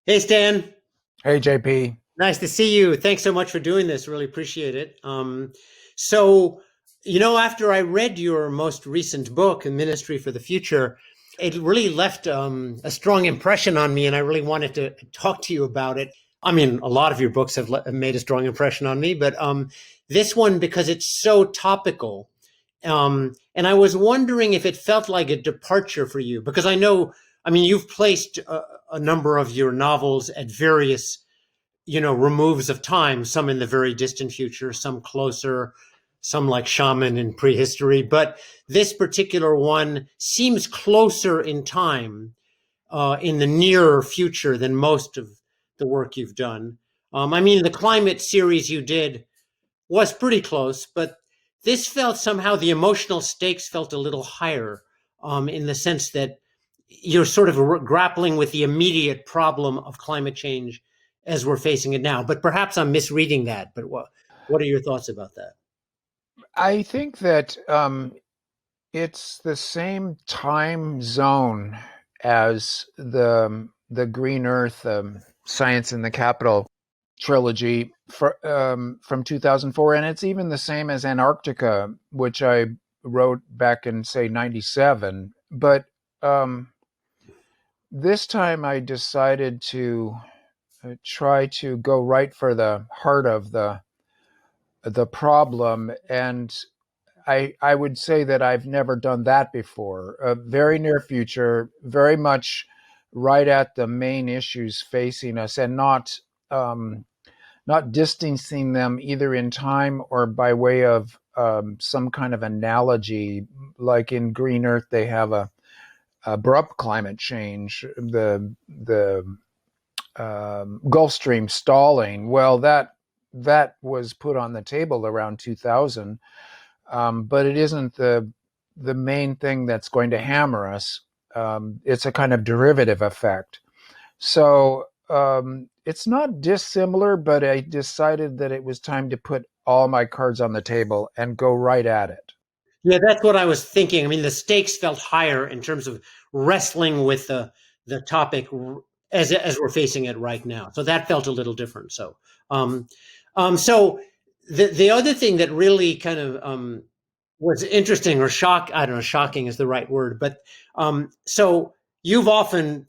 Hey, Stan. Hey, JP. Nice to see you. Thanks so much for doing this. Really appreciate it. So, after I read your most recent book, A Ministry for the Future, it really left a strong impression on me, and I really wanted to talk to you about it. I mean, a lot of your books have made a strong impression on me, but this one, because it's so topical. And I was wondering if it felt like a departure for you, because I mean, you've placed a number of your novels at various removes of time, some in the very distant future, some closer, some like Shaman in prehistory. But this particular one seems closer in time, in the nearer future than most of the work you've done. I mean, the climate series you did was pretty close, but this felt somehow the emotional stakes felt a little higher, in the sense that you're sort of grappling with the immediate problem of climate change as we're facing it now. But perhaps I'm misreading that. But what are your thoughts about that? I think that it's the same time zone as the Green Earth Science in the Capital trilogy from 2004, and it's even the same as Antarctica, which I wrote back in say '97. But um, this time I decided to try to go right for the heart of the problem, and I would say that I've never done that before. Very near future, very much right at the main issues facing us, and not distancing them either in time or by way of some kind of analogy. Like in Green Earth, they have a abrupt climate change, the Gulf Stream stalling. Well, that was put on the table around 2000, but it isn't the main thing that's going to hammer us. It's a kind of derivative effect. So it's not dissimilar, but I decided that it was time to put all my cards on the table and go right at it. Yeah, that's what I was thinking. I mean, the stakes felt higher in terms of wrestling with the topic as we're facing it right now. So that felt a little different. Um, so the other thing that really kind of was interesting or I don't know, shocking is the right word, but so you've often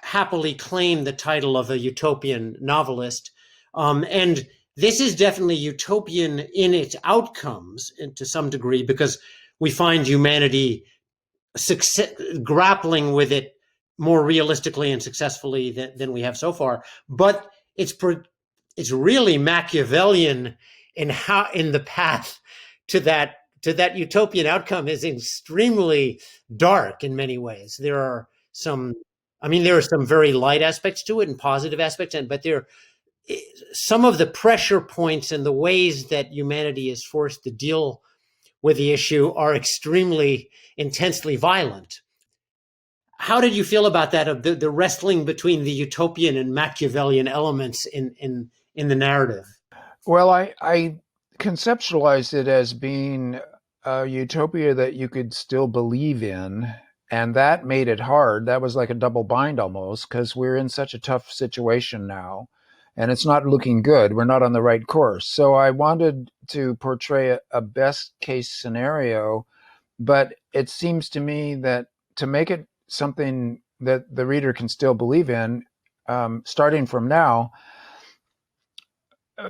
happily claimed the title of a utopian novelist, and this is definitely utopian in its outcomes to some degree because we find humanity grappling with it more realistically and successfully than we have so far. But it's really Machiavellian in how in the path to that utopian outcome is extremely dark in many ways. There are some, I mean, there are some very light aspects to it and positive aspects, but there some of the pressure points and the ways that humanity is forced to deal with the issue are extremely intensely violent. How did you feel about that, of the wrestling between the utopian and Machiavellian elements in the narrative? Well, I conceptualized it as being a utopia that you could still believe in. And that made it hard. That was like a double bind almost, because we're in such a tough situation now and it's not looking good. We're not on the right course. So I wanted to portray a best case scenario, but it seems to me that to make it something that the reader can still believe in, starting from now,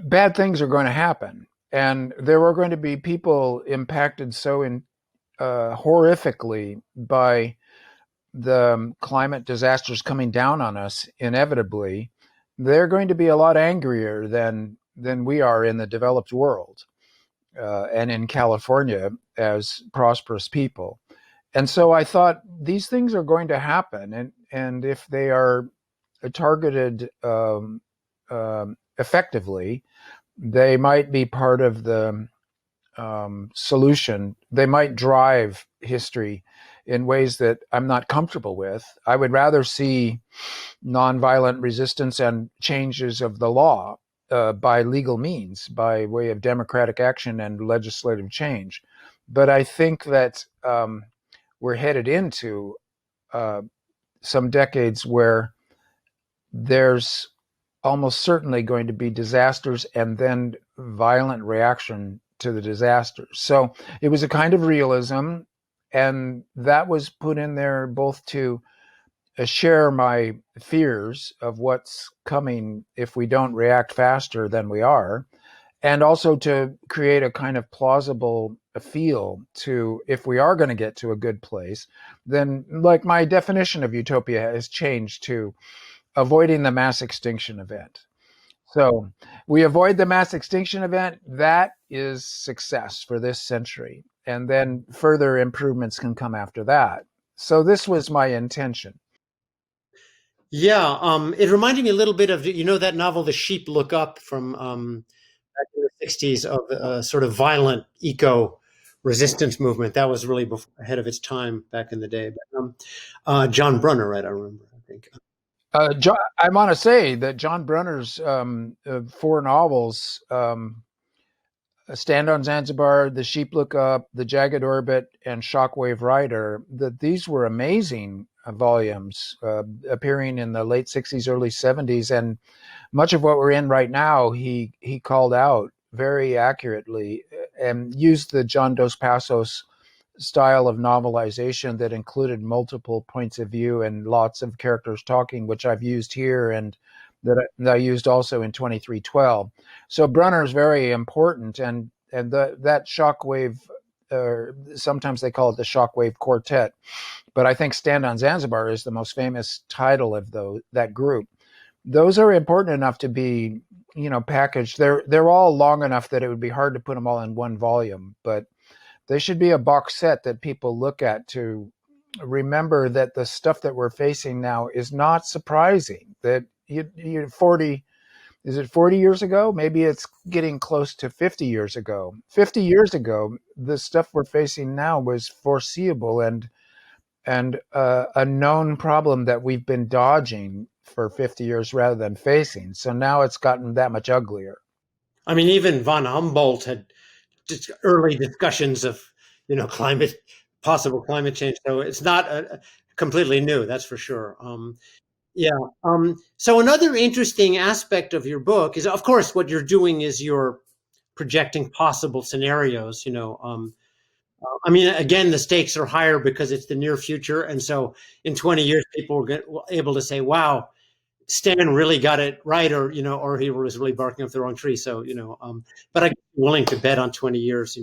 bad things are going to happen, and there are going to be people impacted so horrifically by the climate disasters coming down on us inevitably. They're going to be a lot angrier than we are in the developed world, and in California as prosperous people. And so I thought these things are going to happen, and if they are targeted effectively, they might be part of the solution. They might drive history in ways that I'm not comfortable with. I would rather see nonviolent resistance and changes of the law by legal means, by way of democratic action and legislative change. But I think that we're headed into uh, some decades where there's almost certainly going to be disasters and then violent reaction to the disasters. So it was a kind of realism, and that was put in there both to share my fears of what's coming if we don't react faster than we are, and also to create a kind of plausible feel to, if we are going to get to a good place, then like my definition of utopia has changed to avoiding the mass extinction event. So we avoid the mass extinction event, that is success for this century. And then further improvements can come after that. So this was my intention. Yeah, it reminded me a little bit of, that novel, The Sheep Look Up, from back in the 60s, of a sort of violent eco resistance movement. That was really ahead of its time back in the day. But, John Brunner, right? I remember, I think. I want to say that John Brunner's four novels, Stand on Zanzibar, The Sheep Look Up, The Jagged Orbit, and Shockwave Rider, that these were amazing volumes appearing in the late 60s, early 70s. And much of what we're in right now, he called out very accurately and used the John Dos Passos style of novelization that included multiple points of view and lots of characters talking, which I've used here and that I used also in 2312. So Brunner is very important, and that Shockwave, sometimes they call it the Shockwave Quartet, but I think Stand on Zanzibar is the most famous title of that group. Those are important enough to be, packaged. They're all long enough that it would be hard to put them all in one volume, but they should be a box set that people look at to remember that the stuff that we're facing now is not surprising. That you 40, is it 40 years ago? Maybe it's getting close to 50 years ago. 50 years ago, the stuff we're facing now was foreseeable and a known problem that we've been dodging for 50 years rather than facing. So now it's gotten that much uglier. I mean, even von Humboldt had early discussions of, possible climate change. So it's not completely new, that's for sure. Yeah. So another interesting aspect of your book is, of course, what you're doing is you're projecting possible scenarios. I mean, again, the stakes are higher because it's the near future, and so in 20 years, people were able to say, "Wow, Stan really got it right," or he was really barking up the wrong tree. So, but I'm willing to bet on 20 years.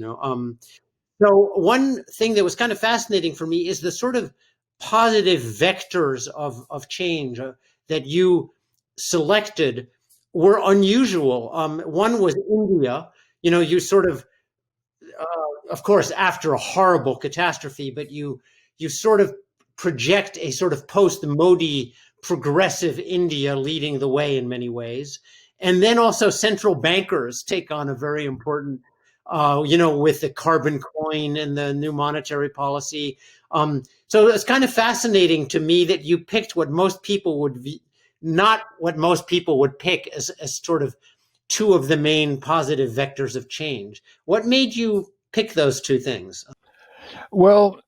So one thing that was kind of fascinating for me is the sort of positive vectors of change that you selected were unusual. One was India. You sort of course, after a horrible catastrophe, but you sort of project a sort of post-Modi progressive India leading the way in many ways. And then also central bankers take on a very important, with the carbon coin and the new monetary policy. So it's kind of fascinating to me that you picked what most people would be, not what most people would pick as sort of two of the main positive vectors of change. What made you pick those two things? Well,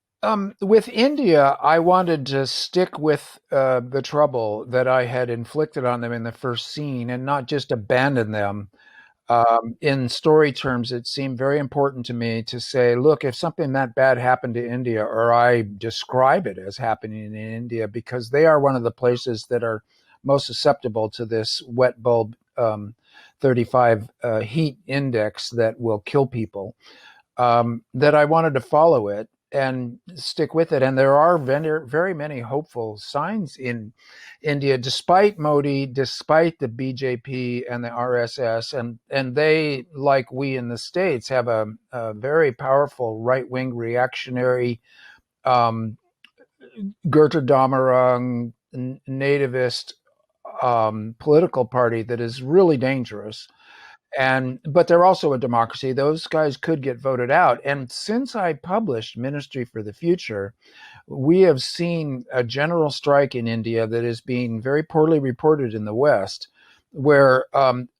with India, I wanted to stick with the trouble that I had inflicted on them in the first scene and not just abandon them. In story terms, it seemed very important to me to say, look, if something that bad happened to India, or I describe it as happening in India, because they are one of the places that are most susceptible to this wet bulb 35 heat index that will kill people, that I wanted to follow it and stick with it. And there are very, very many hopeful signs in India, despite Modi, despite the BJP and the RSS. And they, like we in the States, have a very powerful right-wing reactionary Gurta Damarang nativist political party that is really dangerous. But they're also a democracy. Those guys could get voted out. And since I published Ministry for the Future, we have seen a general strike in India that is being very poorly reported in the West, where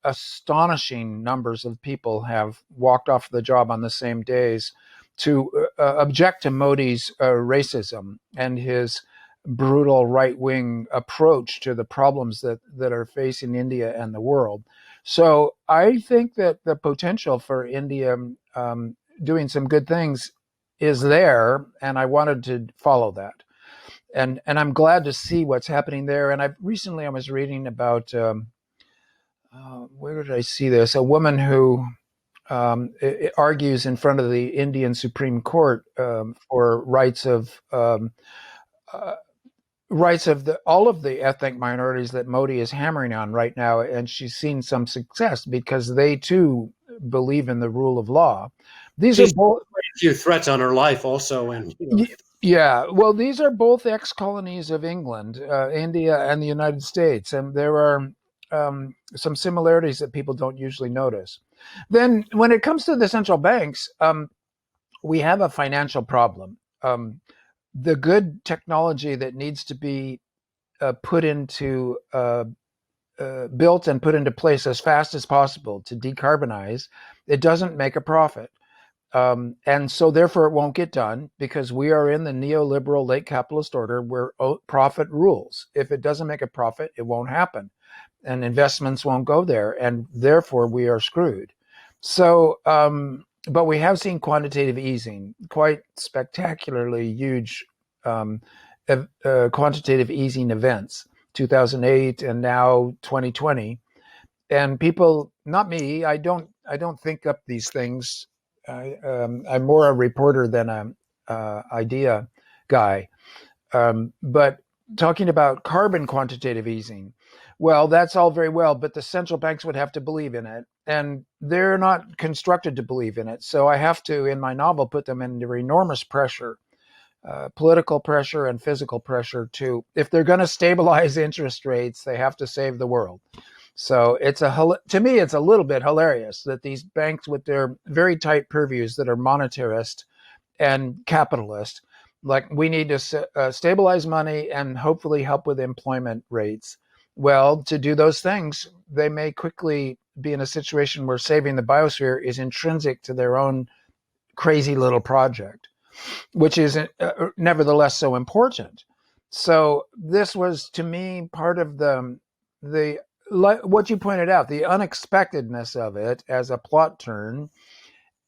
astonishing numbers of people have walked off the job on the same days to object to Modi's racism and his brutal right-wing approach to the problems that are facing India and the world. So I think that the potential for India doing some good things is there, and I wanted to follow that. And I'm glad to see what's happening there. And I was reading about where did I see this? A woman who argues in front of the Indian Supreme Court for uh, rights of all of the ethnic minorities that Modi is hammering on right now, and she's seen some success because they too believe in the rule of law. These She's are both a few threats on her life also, and yeah. Well, these are both ex-colonies of England, India, and the United States, and there are some similarities that people don't usually notice. Then, when it comes to the central banks, we have a financial problem. The good technology that needs to be put into built and put into place as fast as possible to decarbonize, it doesn't make a profit. And so therefore it won't get done because we are in the neoliberal late capitalist order where profit rules. If it doesn't make a profit, it won't happen and investments won't go there. And therefore we are screwed. So, but we have seen quantitative easing, quite spectacularly huge quantitative easing events, 2008 and now 2020. And people, not me, I don't think up these things. I'm more a reporter than a idea guy. But talking about carbon quantitative easing, well, that's all very well, but the central banks would have to believe in it, and they're not constructed to believe in it. So I have to, in my novel, put them under enormous pressure, political pressure and physical pressure to, if they're going to stabilize interest rates, they have to save the world. So to me, it's a little bit hilarious that these banks with their very tight purviews that are monetarist and capitalist, like we need to stabilize money and hopefully help with employment rates. Well, to do those things, they may quickly be in a situation where saving the biosphere is intrinsic to their own crazy little project, which is nevertheless so important. So this was, to me, part of the what you pointed out, the unexpectedness of it as a plot turn,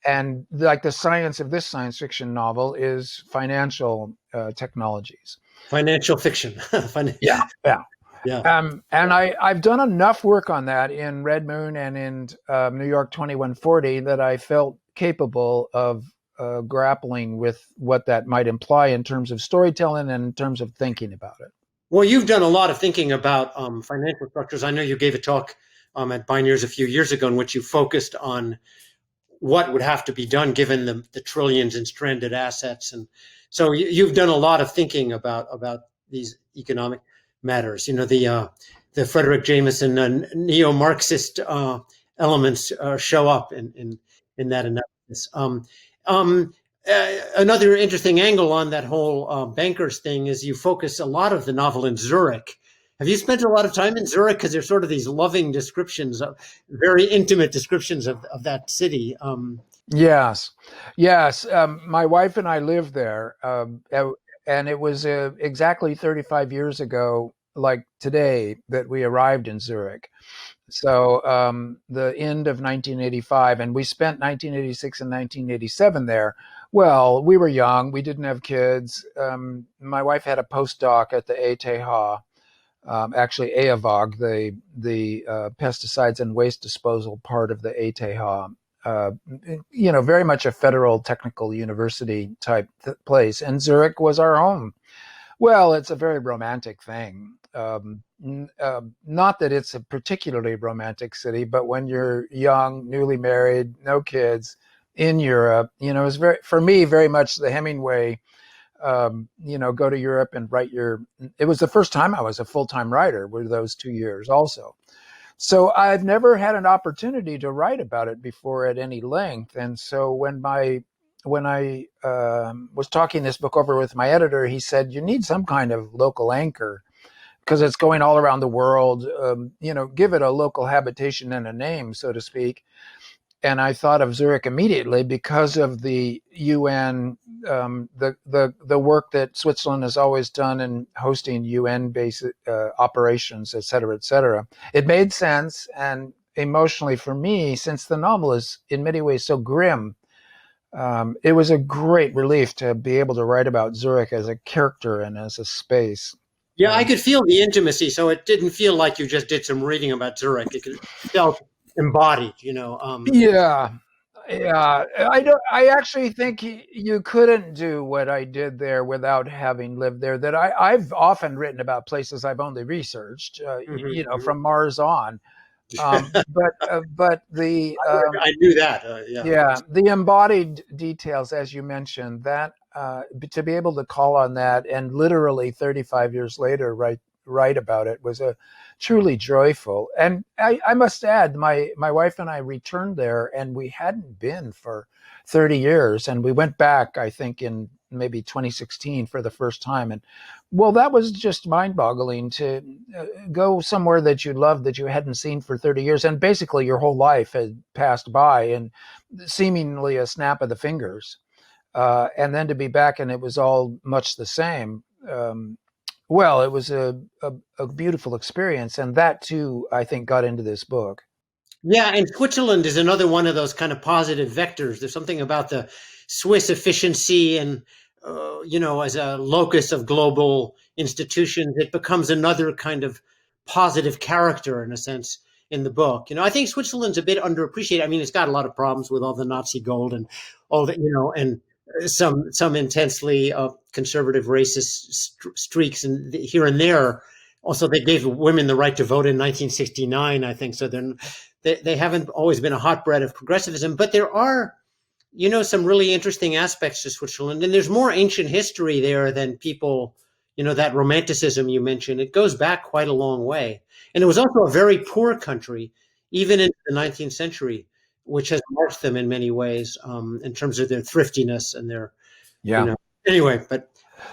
and like the science of this science fiction novel is financial technologies. financial fiction. Yeah, yeah. Yeah. And I've done enough work on that in Red Moon and in New York 2140 that I felt capable of grappling with what that might imply in terms of storytelling and in terms of thinking about it. Well, you've done a lot of thinking about financial structures. I know you gave a talk at Bioneers a few years ago in which you focused on what would have to be done given the trillions in stranded assets. And so you've done a lot of thinking about these economic matters. You know, the Frederick Jameson neo-Marxist elements show up in that analysis. Another interesting angle on that whole bankers thing is you focus a lot of the novel in Zurich. Have you spent a lot of time in Zurich? Because there's sort of these loving descriptions, very intimate descriptions of that city. Yes, yes. My wife and I lived there, and it was exactly 35 years ago, like today, that we arrived in Zurich. So the end of 1985, and we spent 1986 and 1987 there. Well, we were young. We didn't have kids. My wife had a postdoc at the ETH, actually EAVOG, the pesticides and waste disposal part of the ETH. Very much a federal technical university type place. And Zurich was our home. Well, it's a very romantic thing. Not that it's a particularly romantic city, but when you're young, newly married, no kids in Europe, it's for me, very much the Hemingway, go to Europe and write it was the first time I was a full-time writer, were those 2 years also. So I've never had an opportunity to write about it before at any length. And so when I was talking this book over with my editor, he said, you need some kind of local anchor because it's going all around the world, give it a local habitation and a name, so to speak. and I thought of Zurich immediately because of the UN, the work that Switzerland has always done in hosting UN-based operations, et cetera, et cetera. It made sense, and emotionally for me, since the novel is in many ways so grim, it was a great relief to be able to write about Zurich as a character and as a space. Yeah, I Um, could feel the intimacy, so it didn't feel like you just did some reading about Zurich. Felt embodied, you know. yeah, yeah. I don't. I actually think you couldn't do what I did there without having lived there. That I've often written about places I've only researched, Mhm, mhm. from Mars on. But the I knew that. Yeah. yeah, the embodied details, as you mentioned, that to be able to call on that and literally 35 years later write about it was a truly joyful. And I must add, my wife and I returned there, and we hadn't been for 30 years, and we went back, I think, in maybe 2016 for the first time. And well, that was just mind-boggling to go somewhere that you loved that you hadn't seen for 30 years, and basically your whole life had passed by, and seemingly a snap of the fingers, and then to be back and it was all much the same. Well, it was a beautiful experience, and that too, I think, got into this book. Yeah, and Switzerland is another one of those kind of positive vectors. There's something about the Swiss efficiency and, as a locus of global institutions, it becomes another kind of positive character in a sense in the book. I think Switzerland's a bit underappreciated. I mean, it's got a lot of problems with all the Nazi gold and all that, and some intensely conservative racist streaks and here and there. Also, they gave women the right to vote in 1969, I think. So they haven't always been a hotbed of progressivism, but there are, some really interesting aspects to Switzerland. And there's more ancient history there than people, that romanticism you mentioned. It goes back quite a long way. And it was also a very poor country, even in the 19th century, which has marked them in many ways in terms of their thriftiness and their, you Yeah. know, anyway, but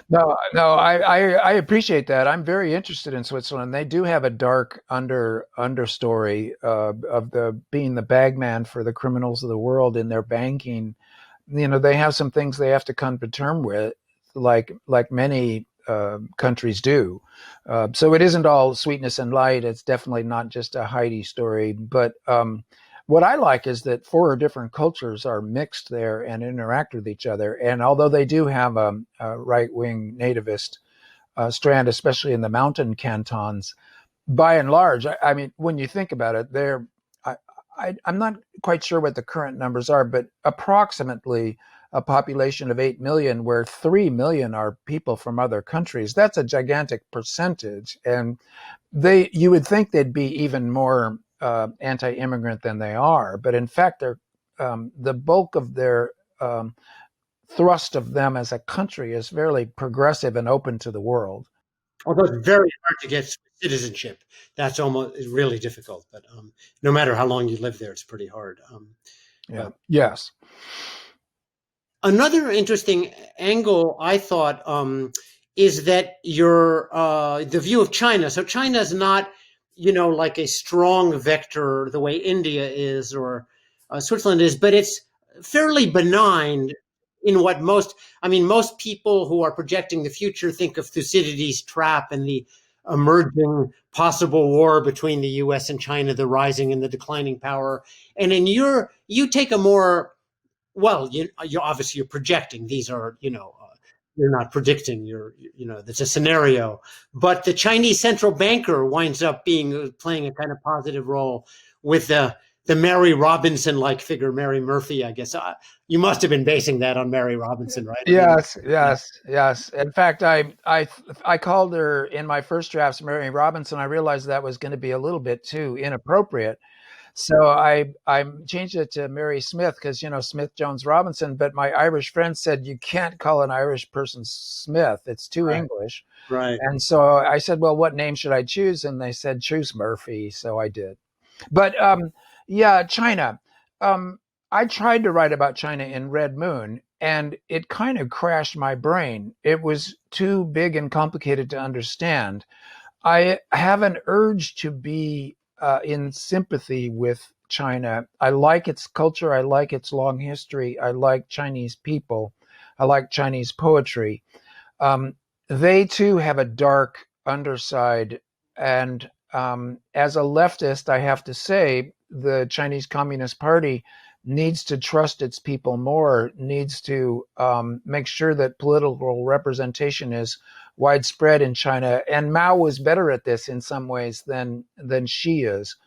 No, I appreciate that. I'm very interested in Switzerland. They do have a dark understory of the being the bagman for the criminals of the world in their banking. They have some things they have to come to term with, like many countries do. So it isn't all sweetness and light. It's definitely not just a Heidi story. But what I like is that four different cultures are mixed there and interact with each other. And although they do have a right-wing nativist strand, especially in the mountain cantons, by and large, I mean, when you think about it, I, I'm not quite sure what the current numbers are, but approximately a population of 8 million, where 3 million are people from other countries. That's a gigantic percentage. And you would think they'd be even more anti-immigrant than they are. But in fact, the bulk of their thrust of them as a country is fairly progressive and open to the world. although it's very hard to get citizenship, that's almost really difficult. But no matter how long you live there, it's pretty hard. Yeah. But Yes. another interesting angle, I thought, is that your the view of China. So China is not, like a strong vector the way India is or Switzerland is, but it's fairly benign in what most people who are projecting the future think of Thucydides' trap and the emerging possible war between the U.S. and China, the rising and the declining power. And you take a more well, you obviously you're projecting. These are, you're not predicting. It's a scenario. But the Chinese central banker winds up playing a kind of positive role with the Mary Robinson like figure, Mary Murphy, I guess. You must have been basing that on Mary Robinson, right? I mean, Yes, yes, yes. In fact, I called her in my first drafts Mary Robinson. I realized that was going to be a little bit too inappropriate. So I changed it to Mary Smith because Smith Jones Robinson. But my Irish friend said you can't call an Irish person Smith; it's too right, English. right. And so I said, well, what name should I choose? And they said choose Murphy. So I did. But yeah, China. Um, I tried to write about China in Red Moon, and it kind of crashed my brain. It was too big and complicated to understand. I have an urge to be in sympathy with China. I like its culture. I like its long history. I like Chinese people. I like Chinese poetry. Um, they too have a dark underside. And as a leftist, I have to say the Chinese Communist Party needs to trust its people more, needs to make sure that political representation is widespread in China. And Mao was better at this in some ways than Xi is.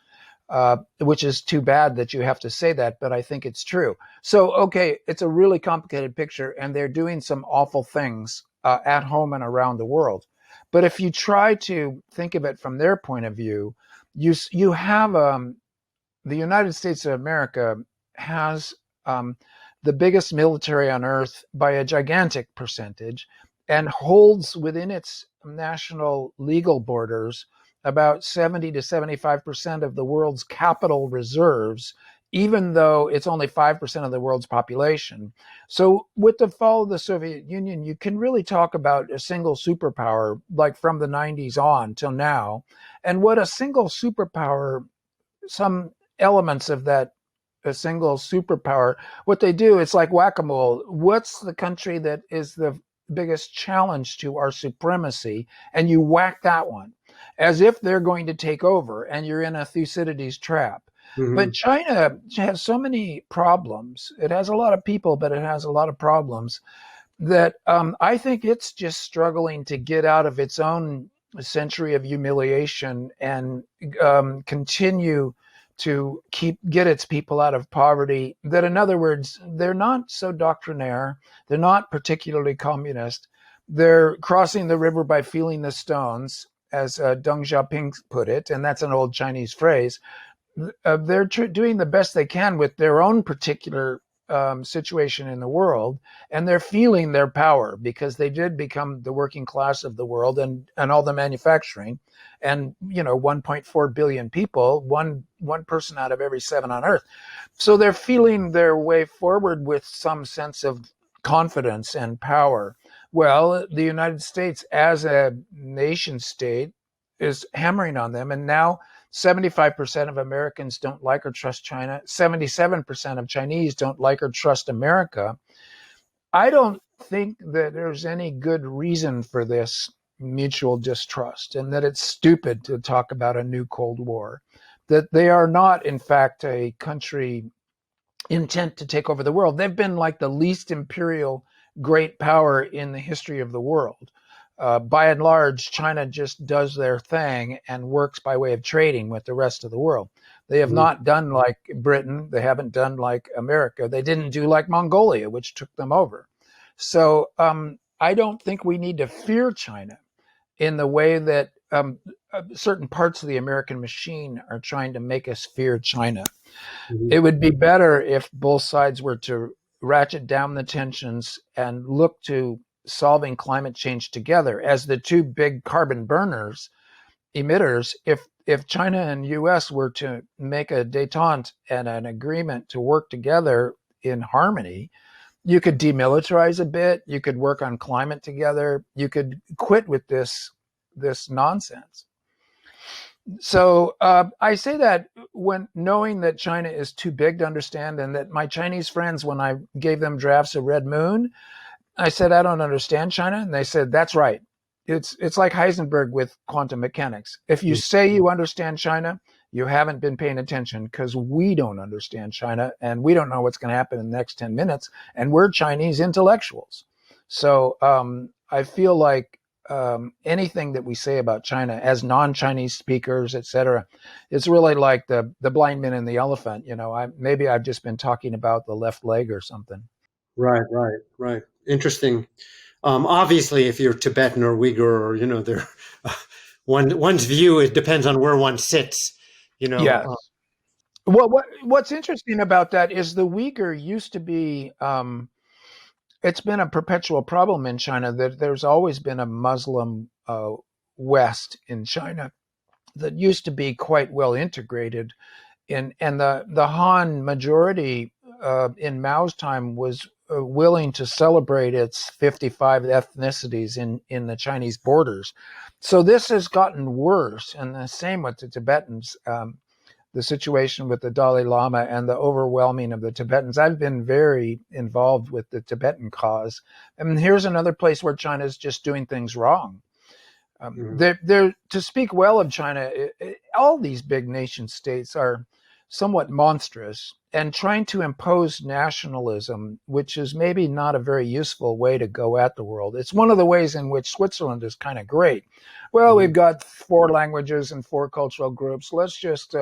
Which is too bad that you have to say that, but I think it's true. So, okay, it's a really complicated picture, and they're doing some awful things at home and around the world. But if you try to think of it from their point of view, you have the United States of America has the biggest military on earth by a gigantic percentage and holds within its national legal borders about 70 to 75% of the world's capital reserves, even though it's only 5% of the world's population. So with the fall of the Soviet Union, you can really talk about a single superpower, like from the 90s on till now. And what a single superpower, some elements of that a single superpower, what they do, it's like whack-a-mole. What's the country that is the biggest challenge to our supremacy? And you whack that one as if they're going to take over, and you're in a Thucydides trap. But China has so many problems. It has a lot of people, but it has a lot of problems that I think it's just struggling to get out of its own century of humiliation and continue to get its people out of poverty. That, in other words, they're not so doctrinaire. They're not particularly communist. They're crossing the river by feeling the stones, as Deng Xiaoping put it, and that's an old Chinese phrase. They're doing the best they can with their own particular situation in the world, and they're feeling their power because they did become the working class of the world, and all the manufacturing, and 1.4 billion people, one person out of every 7 on earth. So they're feeling their way forward with some sense of confidence and power. Well, the United States as a nation state is hammering on them, and now 75% of Americans don't like or trust China. 77% of Chinese don't like or trust America. I don't think that there's any good reason for this mutual distrust, and that it's stupid to talk about a new Cold War. That they are not, in fact, a country intent to take over the world. They've been like the least imperial great power in the history of the world. By and large, China just does their thing and works by way of trading with the rest of the world. They have not done like Britain. They haven't done like America. They didn't do like Mongolia, which took them over. So I don't think we need to fear China in the way that certain parts of the American machine are trying to make us fear China. It would be better if both sides were to ratchet down the tensions and look to solving climate change together as the two big carbon emitters. If China and US were to make a détente and an agreement to work together in harmony, you could demilitarize a bit, you could work on climate together, you could quit with this nonsense. So I say that when knowing that China is too big to understand, and that my Chinese friends, when I gave them drafts of Red Moon, I said, I don't understand China. And they said, that's right. It's like Heisenberg with quantum mechanics. If you say you understand China, you haven't been paying attention, because we don't understand China, and we don't know what's going to happen in the next 10 minutes. And we're Chinese intellectuals. So I feel like anything that we say about China as non-Chinese speakers, et cetera, it's really like the blind man and the elephant. Maybe I've just been talking about the left leg or something. Right. Interesting. Obviously, if you're Tibetan or Uyghur, or there, one's view, it depends on where one sits. Yes. Well, what's interesting about that is the Uyghur used to be. It's been a perpetual problem in China that there's always been a Muslim West in China that used to be quite well integrated. And the Han majority in Mao's time was willing to celebrate its 55 ethnicities in the Chinese borders. So this has gotten worse, and the same with the Tibetans. the situation with the Dalai Lama and the overwhelming of the Tibetans. I've been very involved with the Tibetan cause. And here's another place where China is just doing things wrong. Mhm. They're, to speak well of China, all these big nation states are somewhat monstrous and trying to impose nationalism, which is maybe not a very useful way to go at the world. It's one of the ways in which Switzerland is kind of great. Well, we've Mhm. got 4 languages and 4 cultural groups. Let's just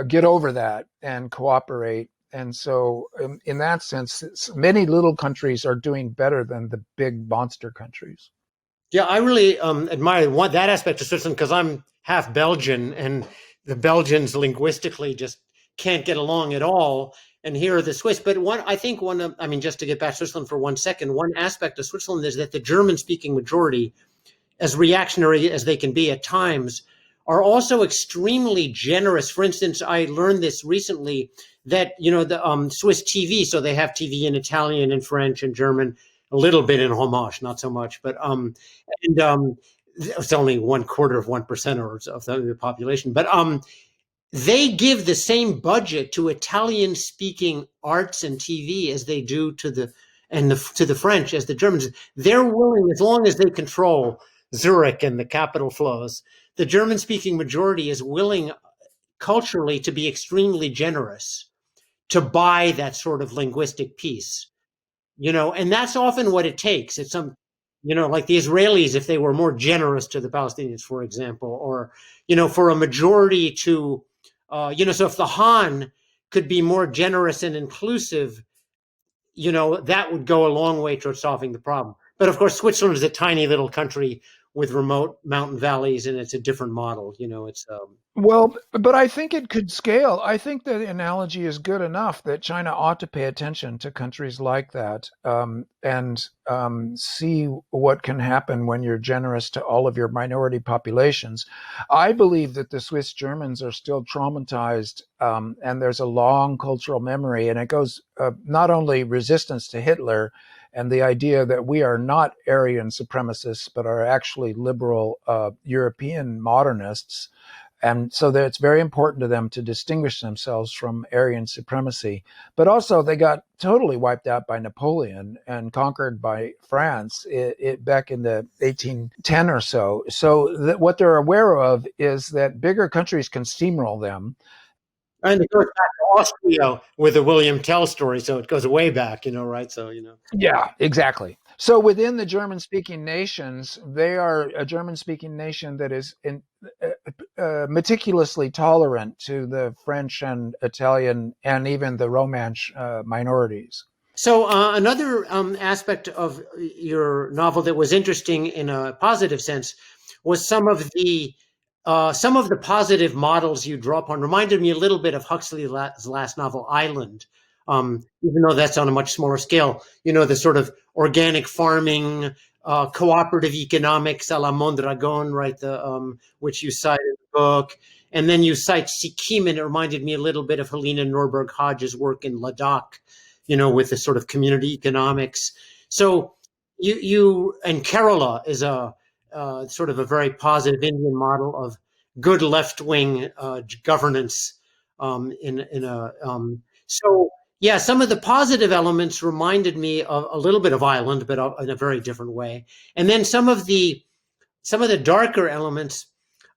get over that and cooperate. And so, in that sense, many little countries are doing better than the big monster countries. Yeah, I really admire that aspect of Switzerland because I'm half Belgian, and the Belgians linguistically just can't get along at all. And here are the Swiss. But I think I mean, just to get back to Switzerland for 1 second, one aspect of Switzerland is that the German-speaking majority, as reactionary as they can be at times, are also extremely generous. For instance, I learned this recently that the Swiss TV, so they have TV in Italian and French and German, a little bit in Romansh, not so much, but and it's only 1/4 of 1% of the population, but they give the same budget to Italian speaking arts and TV as they do to the French as the Germans. They're willing, as long as they control Zurich and the capital flows, the German speaking majority is willing culturally to be extremely generous to buy that sort of linguistic piece, and that's often what it takes. It's like the Israelis, if they were more generous to the Palestinians, for example, or, for a majority to, so if the Han could be more generous and inclusive, that would go a long way towards solving the problem. But of course, Switzerland is a tiny little country with remote mountain valleys, and it's a different model. It's Well, but I think it could scale. I think the analogy is good enough that China ought to pay attention to countries like that, and see what can happen when you're generous to all of your minority populations. I believe that the Swiss Germans are still traumatized, and there's a long cultural memory, and it goes not only resistance to Hitler and the idea that we are not Aryan supremacists, but are actually liberal European modernists, and so that it's very important to them to distinguish themselves from Aryan supremacy. But also, they got totally wiped out by Napoleon and conquered by France back in the 1810 or so. So what they're aware of is that bigger countries can steamroll them. and it goes back to Austria with the William Tell story, so it goes way back, right? So Yeah, exactly. So within the German-speaking nations, they are a German-speaking nation that is meticulously tolerant to the French and Italian and even the Romansh minorities. So another aspect of your novel that was interesting in a positive sense was some of the positive models you draw upon. Reminded me a little bit of Huxley's last novel, Island, even though that's on a much smaller scale. The sort of organic farming, cooperative economics, a la Mondragon, right? Which you cite in the book. And then you cite Sikkim, and it reminded me a little bit of Helena Norberg Hodge's work in Ladakh, with the sort of community economics. So and Kerala is a sort of a very positive Indian model of good left wing governance. So yeah, some of the positive elements reminded me of a little bit of Ireland, but in a very different way. And then some of the darker elements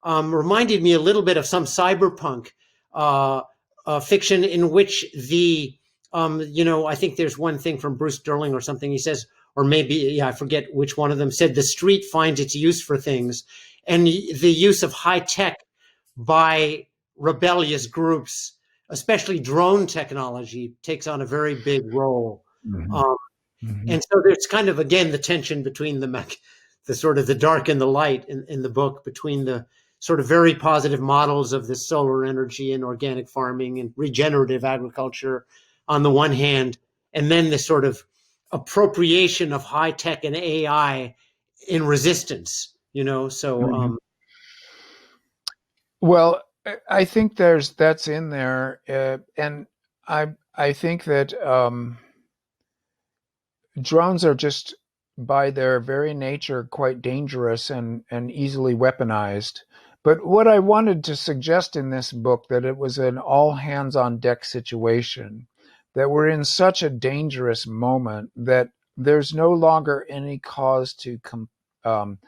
reminded me a little bit of some cyberpunk uh, fiction in which I think there's one thing from Bruce Sterling or something. He says, or maybe, yeah, I forget which one of them said, the street finds its use for things. And the use of high tech by rebellious groups, especially drone technology, takes on a very big role. Mm-hmm. Um, Mm-hmm. and so there's kind of, again, the tension between the sort of the dark and the light in the book, between the sort of very positive models of the solar energy and organic farming and regenerative agriculture on the one hand, and then the sort of appropriation of high tech and AI in resistance, so Mm-hmm. Well, I think that's in there, and I think that drones are just by their very nature quite dangerous and easily weaponized. But what I wanted to suggest in this book, that it was an all hands on deck situation, that we're in such a dangerous moment that there's no longer any cause to um,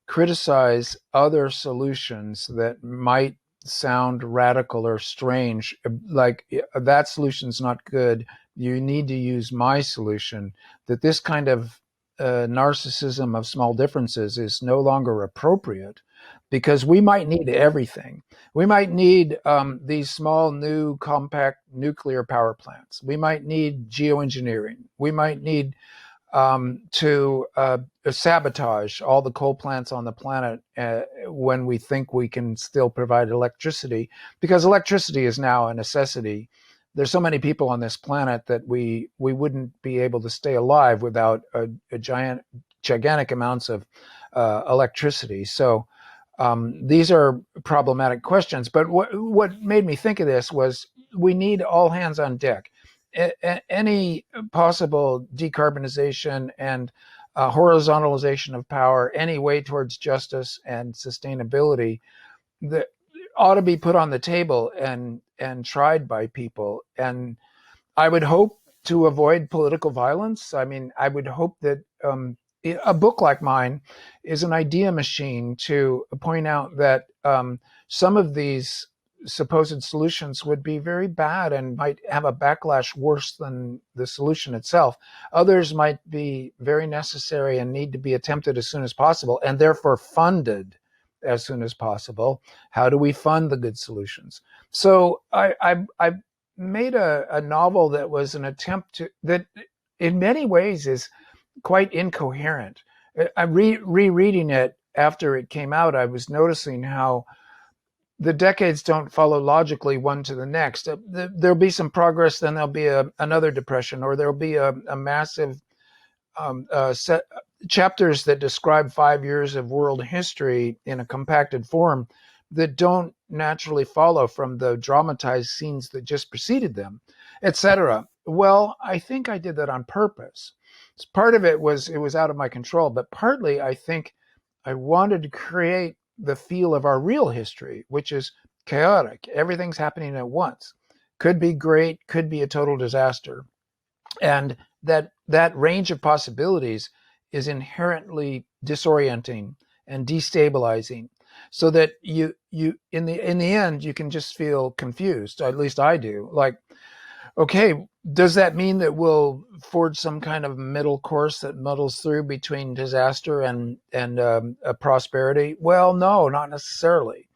criticize other solutions that might sound radical or strange. Like, that solution's not good. You need to use my solution. That this kind of narcissism of small differences is no longer appropriate, because we might need everything. We might need these small, new, compact nuclear power plants. We might need geoengineering. We might need to sabotage all the coal plants on the planet when we think we can still provide electricity, because electricity is now a necessity. There's so many people on this planet that we wouldn't be able to stay alive without gigantic amounts of electricity. So these are problematic questions. But what made me think of this was, we need all hands on deck. Any possible decarbonization and horizontalization of power, any way towards justice and sustainability, that ought to be put on the table and tried by people. And I would hope to avoid political violence. I mean, I would hope that a book like mine is an idea machine to point out that some of these supposed solutions would be very bad and might have a backlash worse than the solution itself. Others might be very necessary and need to be attempted as soon as possible, and therefore funded as soon as possible. How do we fund the good solutions? So I made a novel that was an attempt to, that in many ways is quite incoherent. I'm rereading it after it came out. I was noticing how the decades don't follow logically one to the next. There'll be some progress, then there'll be another depression, or there'll be a massive set chapters that describe 5 years of world history in a compacted form that don't naturally follow from the dramatized scenes that just preceded them, etc. Well, I think I did that on purpose. Part of it was out of my control, but partly I think I wanted to create the feel of our real history, which is chaotic. Everything's happening at once. Could be great, could be a total disaster. And that range of possibilities is inherently disorienting and destabilizing, so that you in the end you can just feel confused. At least I do. Like, okay, does that mean that we'll forge some kind of middle course that muddles through between disaster and prosperity? Well, no, not necessarily.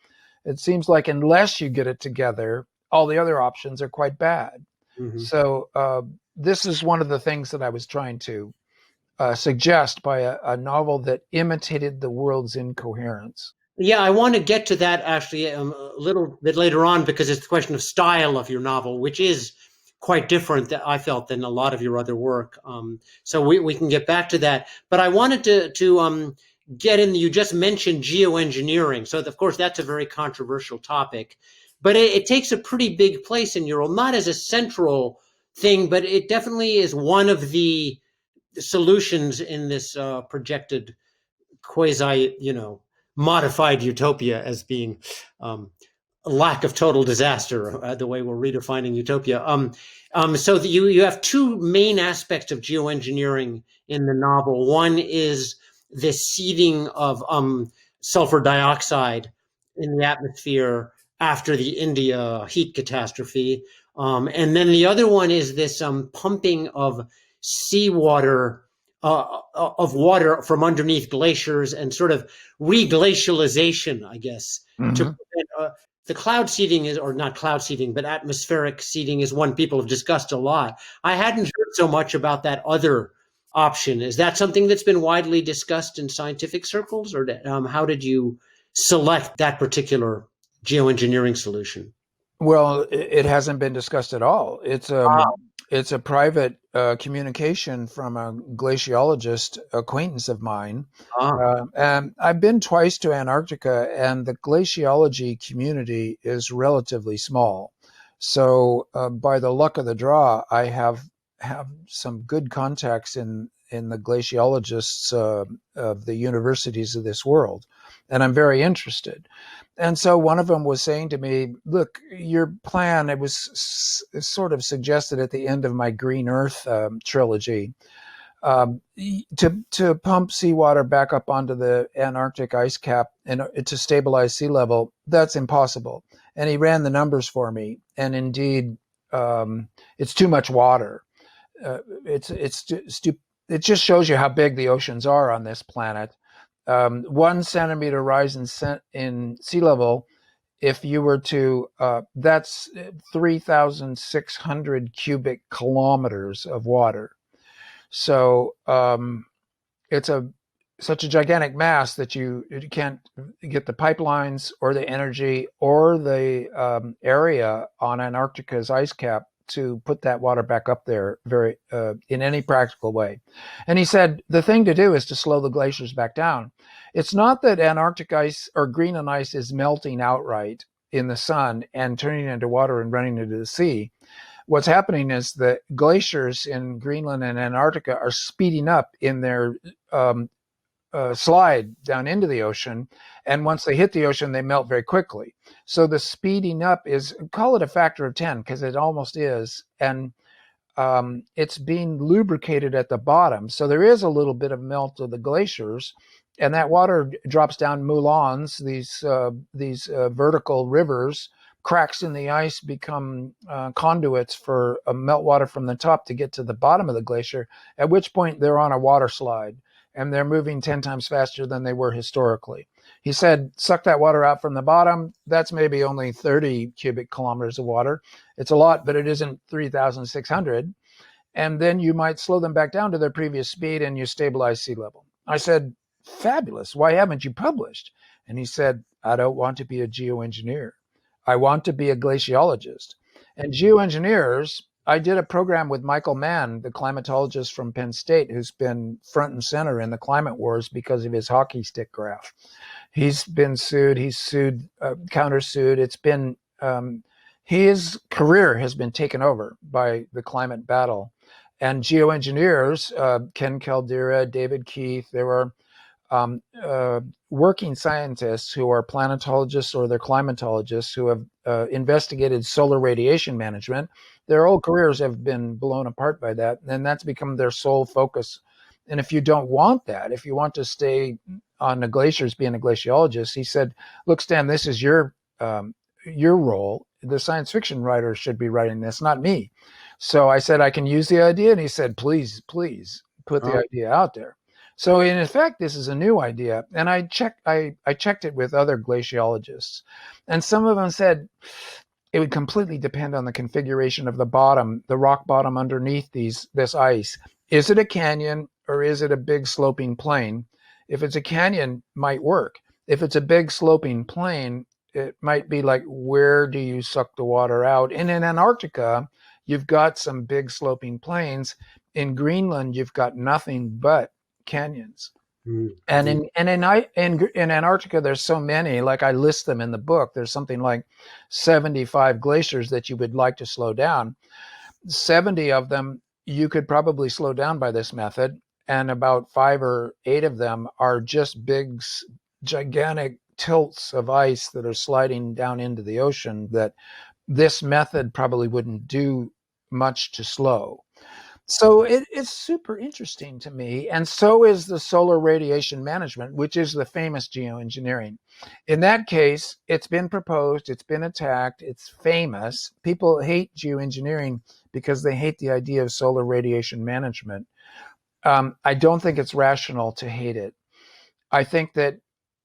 It seems like unless you get it together, all the other options are quite bad. Mm-hmm. So this is one of the things that I was trying to suggest by a novel that imitated the world's incoherence. Yeah, I want to get to that actually a little bit later on, because it's the question of style of your novel, which is quite different, that I felt, than a lot of your other work. So we can get back to that. But I wanted to get in. You just mentioned geoengineering, so of course that's a very controversial topic, but it takes a pretty big place in your role, not as a central thing, but it definitely is one of the solutions in this projected quasi, modified utopia, as being a lack of total disaster, the way we're redefining utopia. So you have two main aspects of geoengineering in the novel. One is the seeding of sulfur dioxide in the atmosphere after the India heat catastrophe. And then the other one is this pumping of seawater, of water from underneath glaciers, and sort of reglacialization, I guess, to Mm-hmm. prevent the cloud seeding is, or not cloud seeding, but atmospheric seeding is one people have discussed a lot. I hadn't heard so much about that other option. Is that something that's been widely discussed in scientific circles, or how did you select that particular geoengineering solution? Well, it hasn't been discussed at all. It's a private communication from a glaciologist acquaintance of mine. Ah, And I've been twice to Antarctica, and the glaciology community is relatively small. So, by the luck of the draw, I have some good contacts in the glaciologists of the universities of this world, and I'm very interested. And so one of them was saying to me, look, your plan, it was sort of suggested at the end of my Green Earth trilogy, to pump seawater back up onto the Antarctic ice cap and to stabilize sea level. That's impossible. And he ran the numbers for me. And indeed, it's too much water. It just shows you how big the oceans are on this planet. 1 centimeter rise in sea level, if you were to, that's 3,600 cubic kilometers of water. So it's such a gigantic mass that you can't get the pipelines or the energy or the area on Antarctica's ice cap to put that water back up there in any practical way. And he said the thing to do is to slow the glaciers back down. It's not that Antarctic ice or Greenland ice is melting outright in the sun and turning into water and running into the sea. What's happening is the glaciers in Greenland and Antarctica are speeding up in their slide down into the ocean. And once they hit the ocean, they melt very quickly. So the speeding up is, call it a factor of 10, because it almost is. And it's being lubricated at the bottom. So there is a little bit of melt of the glaciers. And that water drops down moulins, these vertical rivers. Cracks in the ice become conduits for meltwater from the top to get to the bottom of the glacier, at which point they're on a water slide and they're moving 10 times faster than they were historically. He said, suck that water out from the bottom. That's maybe only 30 cubic kilometers of water. It's a lot, but it isn't 3,600. And then you might slow them back down to their previous speed and you stabilize sea level. I said, fabulous. Why haven't you published? And he said, I don't want to be a geoengineer. I want to be a glaciologist. And geoengineers, I did a program with Michael Mann, the climatologist from Penn State, who's been front and center in the climate wars because of his hockey stick graph. He's been sued. He's sued, countersued. It's been, his career has been taken over by the climate battle. And geoengineers, Ken Caldera, David Keith, there were working scientists who are planetologists or they're climatologists who have investigated solar radiation management. Their whole careers have been blown apart by that, and that's become their sole focus. And if you don't want that, if you want to stay on the glaciers being a glaciologist, he said, look, Stan, this is your role. The science fiction writer should be writing this, not me. So I said, I can use the idea. And he said, please put the idea out there. So in effect, this is a new idea. And I checked it with other glaciologists. And some of them said it would completely depend on the configuration of the bottom, the rock bottom underneath this ice. Is it a canyon or is it a big sloping plain? If it's a canyon, might work. If it's a big sloping plain, it might be like, where do you suck the water out? And in Antarctica, you've got some big sloping plains. In Greenland, you've got nothing but canyons. And in Antarctica, there's so many, like I list them in the book. There's something like 75 glaciers that you would like to slow down. 70 of them you could probably slow down by this method, and about 5 or 8 of them are just big, gigantic tilts of ice that are sliding down into the ocean that this method probably wouldn't do much to slow. So it's super interesting to me. And so is the solar radiation management, which is the famous geoengineering. In that case, it's been proposed, it's been attacked, it's famous. People hate geoengineering because they hate the idea of solar radiation management. I don't think it's rational to hate it. I think that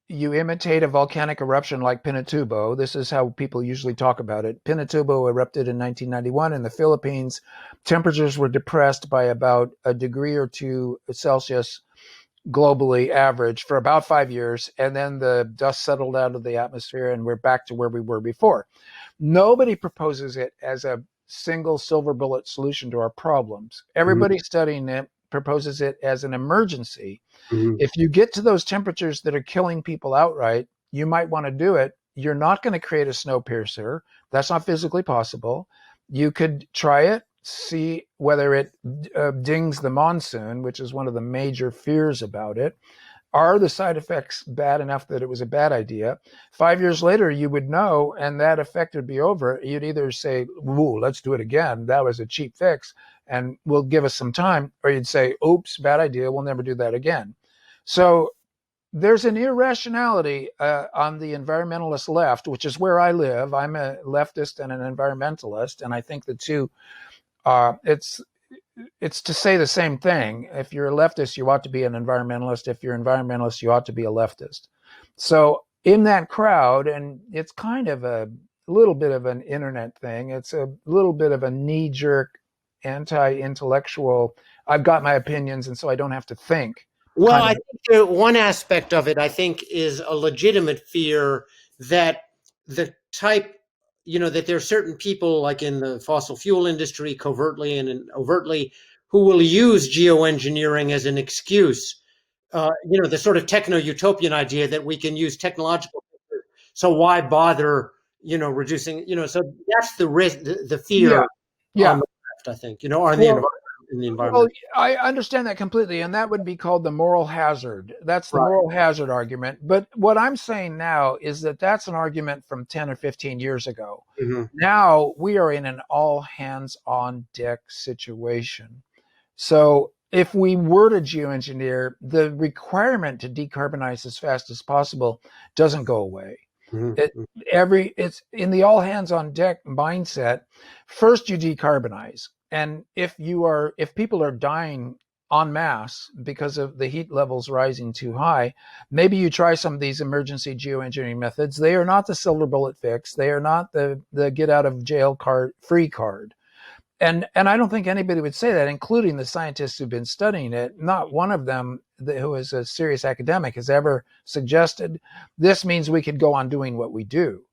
you imitate a volcanic eruption like Pinatubo. This is how people usually talk about it. Pinatubo erupted in 1991 in the Philippines. Temperatures were depressed by about a degree or 2 Celsius globally average for about 5 years. And then the dust settled out of the atmosphere and we're back to where we were before. Nobody proposes it as a single silver bullet solution to our problems. Everybody studying it proposes it as an emergency. If you get to those temperatures that are killing people outright, you might want to do it. You're not going to create a snow piercer. That's not physically possible. You could try it, see whether it dings the monsoon, which is one of the major fears about it. Are the side effects bad enough that it was a bad idea? 5 years later, you would know, and that effect would be over. You'd either say, "Ooh, let's do it again. That was a cheap fix, and will give us some time," or you'd say, "Oops, bad idea. We'll never do that again." So there's an irrationality on the environmentalist left, which is where I live. I'm a leftist and an environmentalist, and I think the two, it's to say the same thing. If you're a leftist, you ought to be an environmentalist. If you're an environmentalist, you ought to be a leftist. So in that crowd, and it's kind of a little bit of an internet thing, it's a little bit of a knee-jerk, anti-intellectual, I've got my opinions, and so I don't have to think. Well, Kind I of. think one aspect of it, I think, is a legitimate fear that the type, that there are certain people like in the fossil fuel industry, covertly and overtly, who will use geoengineering as an excuse. The sort of techno-utopian idea that we can use technological, so why bother, reducing, so that's the risk, the Yeah, fear on yeah. the left, I think, or on the Well, environment, in the Well, environment. I understand that completely, and that would be called the moral hazard. That's the Right. moral hazard argument. But what I'm saying now is that that's an argument from 10 or 15 years ago. Mhm. Now we are in an all hands on deck situation. So if we were to geoengineer, the requirement to decarbonize as fast as possible doesn't go away. Mhm. It it's in the all hands on deck mindset. First you decarbonize. And if people are dying en masse because of the heat levels rising too high, maybe you try some of these emergency geoengineering methods. They are not the silver bullet fix. They are not the get out of jail card free card. And I don't think anybody would say that, including the scientists who've been studying it. Not one of them who is a serious academic has ever suggested this means we could go on doing what we do.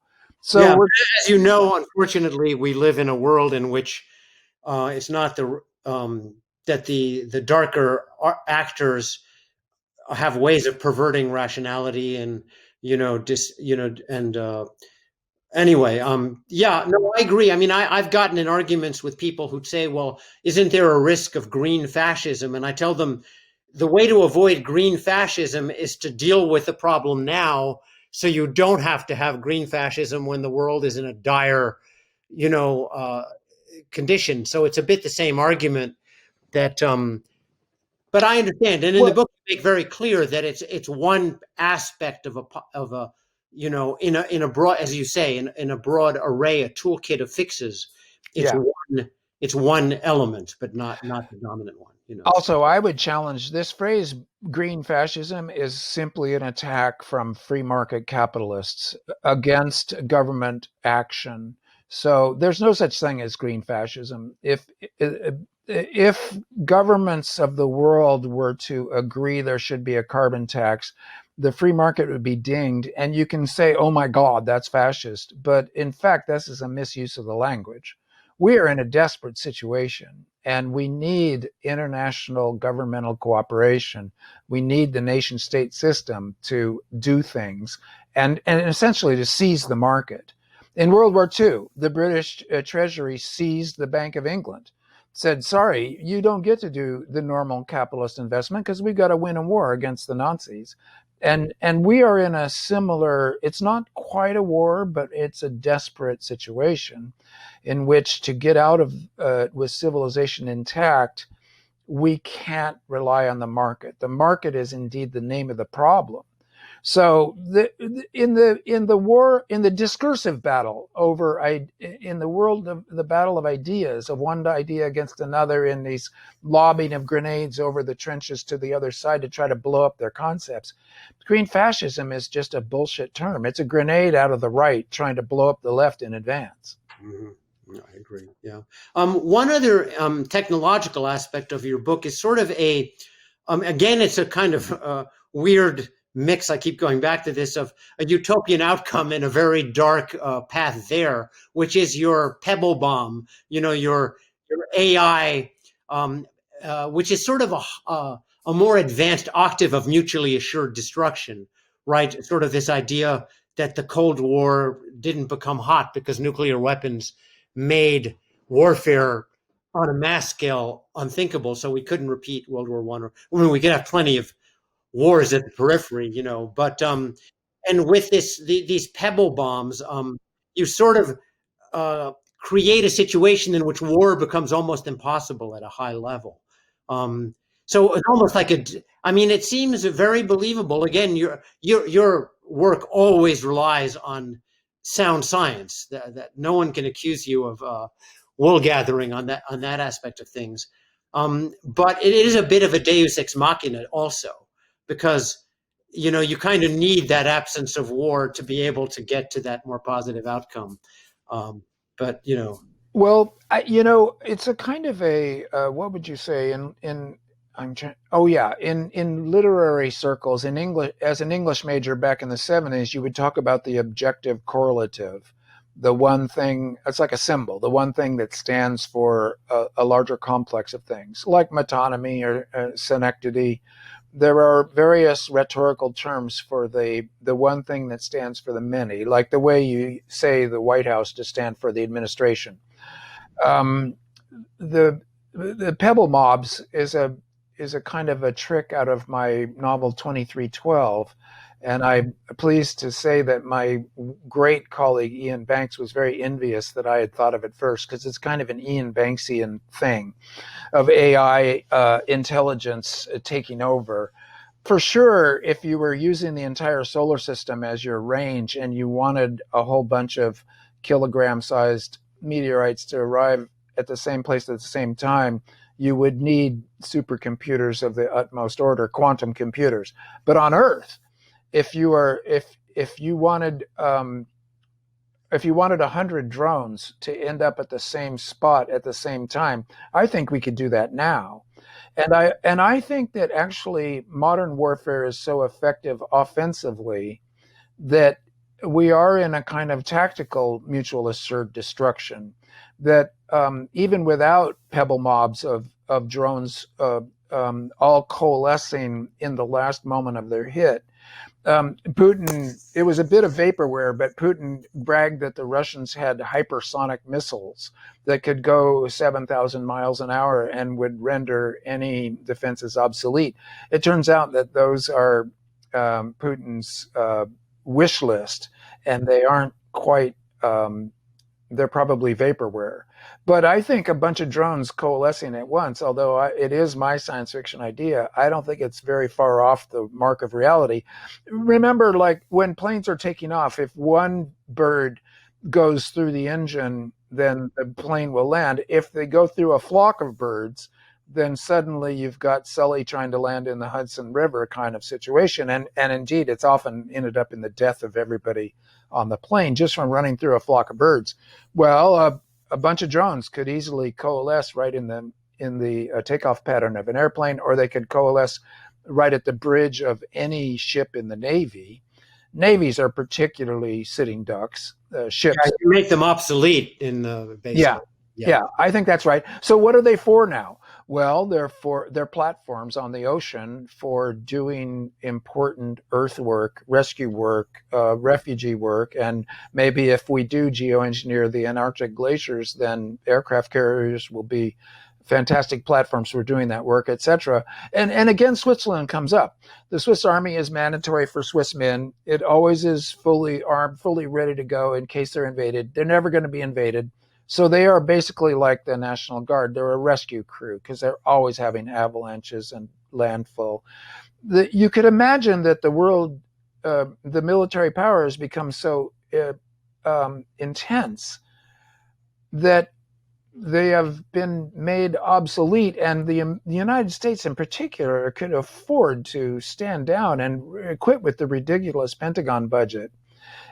So Yeah, we're, as you know, unfortunately, we live in a world in which it's not that the darker actors have ways of perverting rationality and and anyway, yeah, no, I agree. I mean, I've gotten in arguments with people who'd say, well, isn't there a risk of green fascism? And I tell them the way to avoid green fascism is to deal with the problem now so you don't have to have green fascism when the world is in a dire, you know, uh, condition. So it's a bit the same argument that, but I understand. And in the well, book, you make very clear that it's one aspect of a in a broad, as you say, in a broad array, a toolkit of fixes. It's yeah. one it's one element, but not the dominant one. Also, I would challenge this phrase green fascism is simply an attack from free market capitalists against government action. So there's no such thing as green fascism. If governments of the world were to agree there should be a carbon tax, the free market would be dinged, and you can say, "Oh my God, that's fascist." But in fact, this is a misuse of the language. We are in a desperate situation, and we need international governmental cooperation. We need the nation state system to do things and essentially to seize the market. In World War II, the British Treasury seized the Bank of England, said, sorry, you don't get to do the normal capitalist investment because we've got to win a war against the Nazis. And we are in a similar, it's not quite a war, but it's a desperate situation in which to get out of with civilization intact, we can't rely on the market. The market is indeed the name of the problem. So in the war, in the discursive battle over in the world of the battle of ideas, of one idea against another, in these lobbing of grenades over the trenches to the other side to try to blow up their concepts, green fascism is just a bullshit term. It's a grenade out of the right trying to blow up the left in advance. Mm-hmm. No, I agree. Yeah. One other technological aspect of your book is sort of again, it's a kind of weird mix. I keep going back to this of a utopian outcome and a very dark path there, which is your pebble bomb. Your AI, which is sort of a more advanced octave of mutually assured destruction, right? Sort of this idea that the Cold War didn't become hot because nuclear weapons made warfare on a mass scale unthinkable. So we couldn't repeat World War One. Or I mean, we could have plenty of wars at the periphery, but and with these pebble bombs, you sort of uh, create a situation in which war becomes almost impossible at a high level. Um, so it's almost like I mean, it seems very believable. Again, your work always relies on sound science. That no one can accuse you of wool gathering on that aspect of things. But it is a bit of a Deus ex machina also, because you kind of need that absence of war to be able to get to that more positive outcome. Um, but Well, it's a kind of a what would you say in I'm trying. Oh yeah, in literary circles in English, as an English major back in the '70s, you would talk about the objective correlative, the one thing. It's like a symbol, the one thing that stands for a larger complex of things, like metonymy or synecdoche. There are various rhetorical terms for the one thing that stands for the many, like the way you say the White House to stand for the administration. um, the the pebble mobs is a kind of a trick out of my novel 2312, and I'm pleased to say that my great colleague Ian Banks was very envious that I had thought of it first, because it's kind of an Ian Banksian thing of AI intelligence taking over. For sure, if you were using the entire solar system as your range and you wanted a whole bunch of kilogram sized meteorites to arrive at the same place at the same time, you would need supercomputers of the utmost order, quantum computers. But on Earth, if you are if you wanted 100 drones to end up at the same spot at the same time, I think we could do that now. And I think that actually modern warfare is so effective offensively that we are in a kind of tactical mutual assured destruction. That even without pebble mobs of drones all coalescing in the last moment of their hit, Putin, it was a bit of vaporware, but Putin bragged that the Russians had hypersonic missiles that could go 7,000 miles an hour and would render any defenses obsolete. It turns out that those are Putin's wish list, and they aren't quite, they're probably vaporware. But I think a bunch of drones coalescing at once, although it is my science fiction idea, I don't think it's very far off the mark of reality. Remember, like when planes are taking off, if one bird goes through the engine, then the plane will land. If they go through a flock of birds, then suddenly you've got Sully trying to land in the Hudson River kind of situation. And indeed, it's often ended up in the death of everybody on the plane just from running through a flock of birds. Well, a bunch of drones could easily coalesce right in the takeoff pattern of an airplane, or they could coalesce right at the bridge of any ship in the Navy. Navies are particularly sitting ducks. Ships. Yeah, you make them obsolete in the Yeah, basement. Yeah. yeah, I think that's right. So what are they for now? Well, they're platforms on the ocean for doing important earthwork, rescue work, refugee work, and maybe if we do geoengineer the Antarctic glaciers, then aircraft carriers will be fantastic platforms for doing that work, etc. And again, Switzerland comes up. The Swiss Army is mandatory for Swiss men. It always is fully armed, fully ready to go in case they're invaded. They're never going to be invaded. So they are basically like the National Guard. They're a rescue crew because they're always having avalanches and landfall. You could imagine that the world, the military power has become so intense that they have been made obsolete, and the United States in particular could afford to stand down and quit with the ridiculous Pentagon budget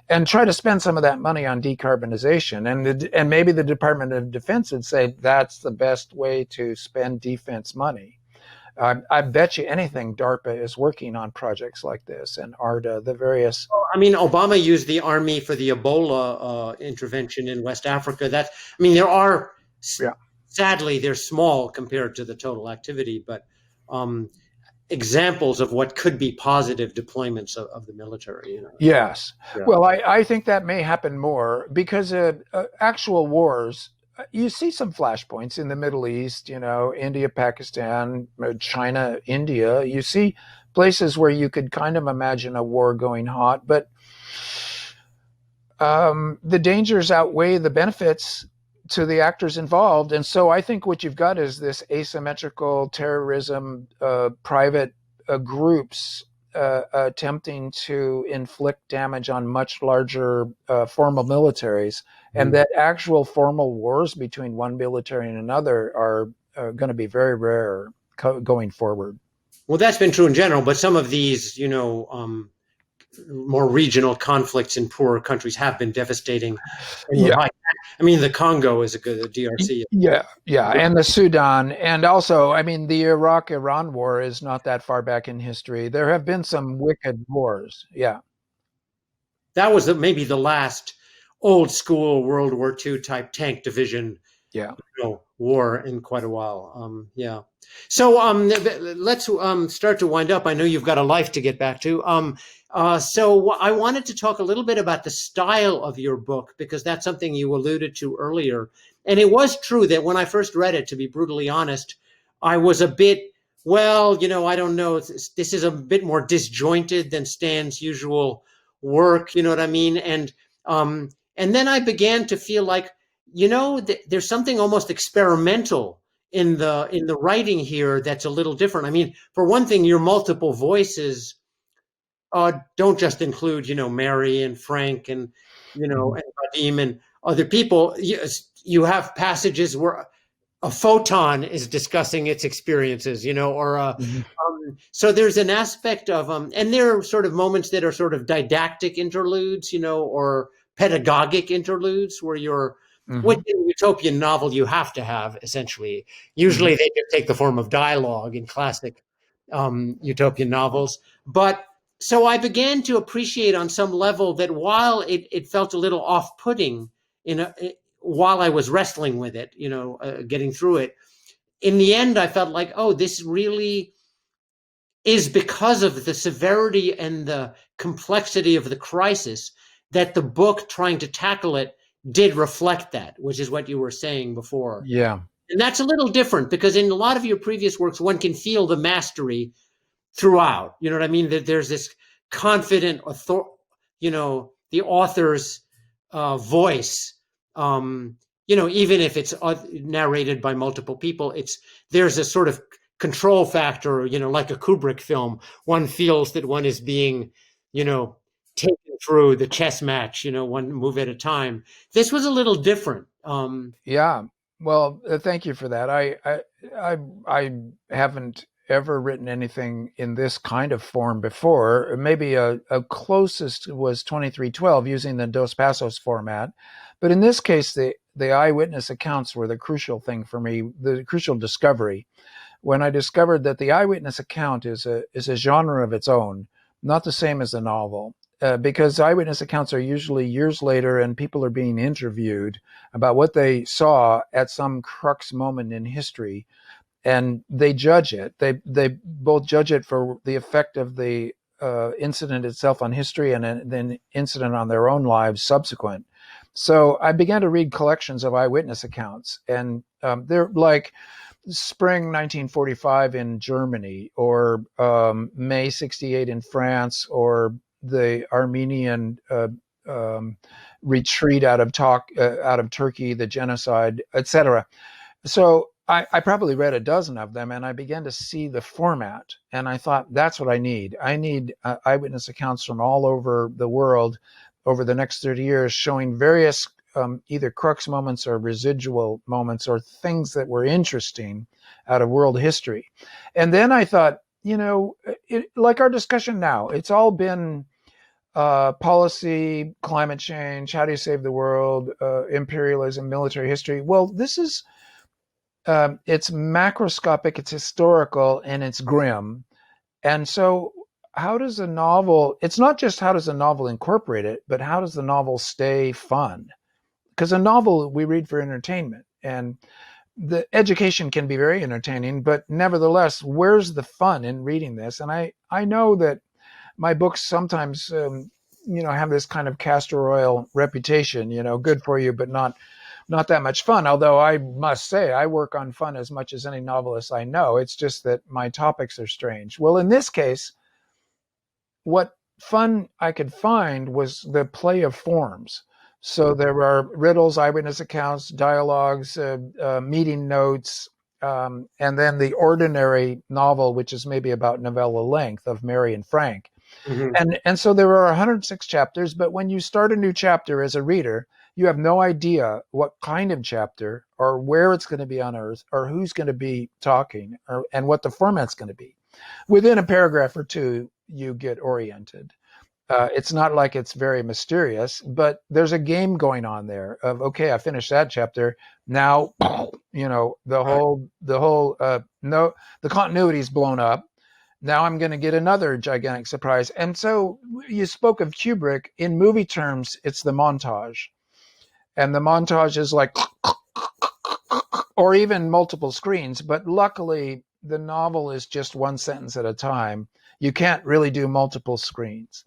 and try to spend some of that money on decarbonization. And maybe the Department of Defense would say that's the best way to spend defense money. I bet you anything DARPA is working on projects like this, and ARDA, the various. I mean, Obama used the army for the Ebola intervention in West Africa. I mean, there are, Yeah. sadly, they're small compared to the total activity, but um, examples of what could be positive deployments of the military. Yes. Yeah. Well, I think that may happen more because actual wars, you see some flashpoints in the Middle East, India, Pakistan, China, India. You see places where you could kind of imagine a war going hot, but the dangers outweigh the benefits to the actors involved. And so I think what you've got is this asymmetrical terrorism, private groups attempting to inflict damage on much larger formal militaries, and that actual formal wars between one military and another are going to be very rare going forward. Well, that's been true in general, but some of these, more regional conflicts in poorer countries have been devastating. And Yeah. I mean, the Congo is a good DRC. Yeah, and the Sudan, and also, I mean, the Iraq-Iran war is not that far back in history. There have been some wicked wars. Yeah. That was maybe the last old school World War II type tank division Yeah. war in quite a while. Yeah. So let's start to wind up. I know you've got a life to get back to. So I wanted to talk a little bit about the style of your book, because that's something you alluded to earlier. And it was true that when I first read it, to be brutally honest, I was a bit, I don't know, this is a bit more disjointed than Stan's usual work, you know what I mean? And then I began to feel like, there's something almost experimental in the writing here that's a little different. I mean, for one thing, your multiple voices don't just include, Mary and Frank and, and Vadim and other people. You have passages where a photon is discussing its experiences, or so there's an aspect of and there are sort of moments that are sort of didactic interludes, or pedagogic interludes where you're, which in a utopian novel you have to have essentially. Usually they just take the form of dialogue in classic utopian novels, but so I began to appreciate on some level that while it felt a little off-putting while I was wrestling with it, getting through it, in the end, I felt like, oh, this really is because of the severity and the complexity of the crisis that the book trying to tackle it did reflect that, which is what you were saying before. Yeah. And that's a little different because in a lot of your previous works, one can feel the mastery throughout. You know what I mean? That there's this confident, the author's voice. Even if it's narrated by multiple people, there's a sort of control factor. Like a Kubrick film, one feels that one is being, taken through the chess match. One move at a time. This was a little different. Yeah. Well, thank you for that. I haven't ever written anything in this kind of form before. Maybe a closest was 2312 using the Dos Passos format. But in this case, the eyewitness accounts were the crucial thing for me, the crucial discovery. When I discovered that the eyewitness account is a genre of its own, not the same as a novel. Because eyewitness accounts are usually years later and people are being interviewed about what they saw at some crux moment in history, and they judge it. They both judge it for the effect of the incident itself on history and then incident on their own lives subsequent. So I began to read collections of eyewitness accounts, and they're like spring 1945 in Germany, or May 68 in France, or the Armenian retreat out of Turkey, the genocide, etc. So I probably read a dozen of them, and I began to see the format, and I thought, that's what I need. I need eyewitness accounts from all over the world over the next 30 years, showing various either crux moments or residual moments or things that were interesting out of world history. And then I thought, like our discussion now, it's all been policy, climate change, how do you save the world, imperialism, military history. Well, this is, it's macroscopic, it's historical, and it's grim. And so how does a novel, it's not just how does a novel incorporate it, but how does the novel stay fun? Because a novel we read for entertainment, and the education can be very entertaining, but nevertheless, where's the fun in reading this? And I know that my books sometimes, have this kind of castor oil reputation, good for you, but not not that much fun. Although I must say, I work on fun as much as any novelist I know. It's just that my topics are strange. Well, in this case, what fun I could find was the play of forms. So there are riddles, eyewitness accounts, dialogues, meeting notes, and then the ordinary novel, which is maybe about novella length, of Mary and Frank. Hmm. And so there are 106 chapters, but when you start a new chapter as a reader, you have no idea what kind of chapter or where it's going to be on Earth or who's going to be talking and what the format's going to be. Within a paragraph or two, you get oriented. It's not like it's very mysterious, but there's a game going on there of, okay, I finished that chapter. Now, Right. no, the continuity's blown up. Now I'm going to get another gigantic surprise. And so you spoke of Kubrick. In movie terms, it's the montage. And the montage is like, or even multiple screens. But luckily, the novel is just one sentence at a time. You can't really do multiple screens,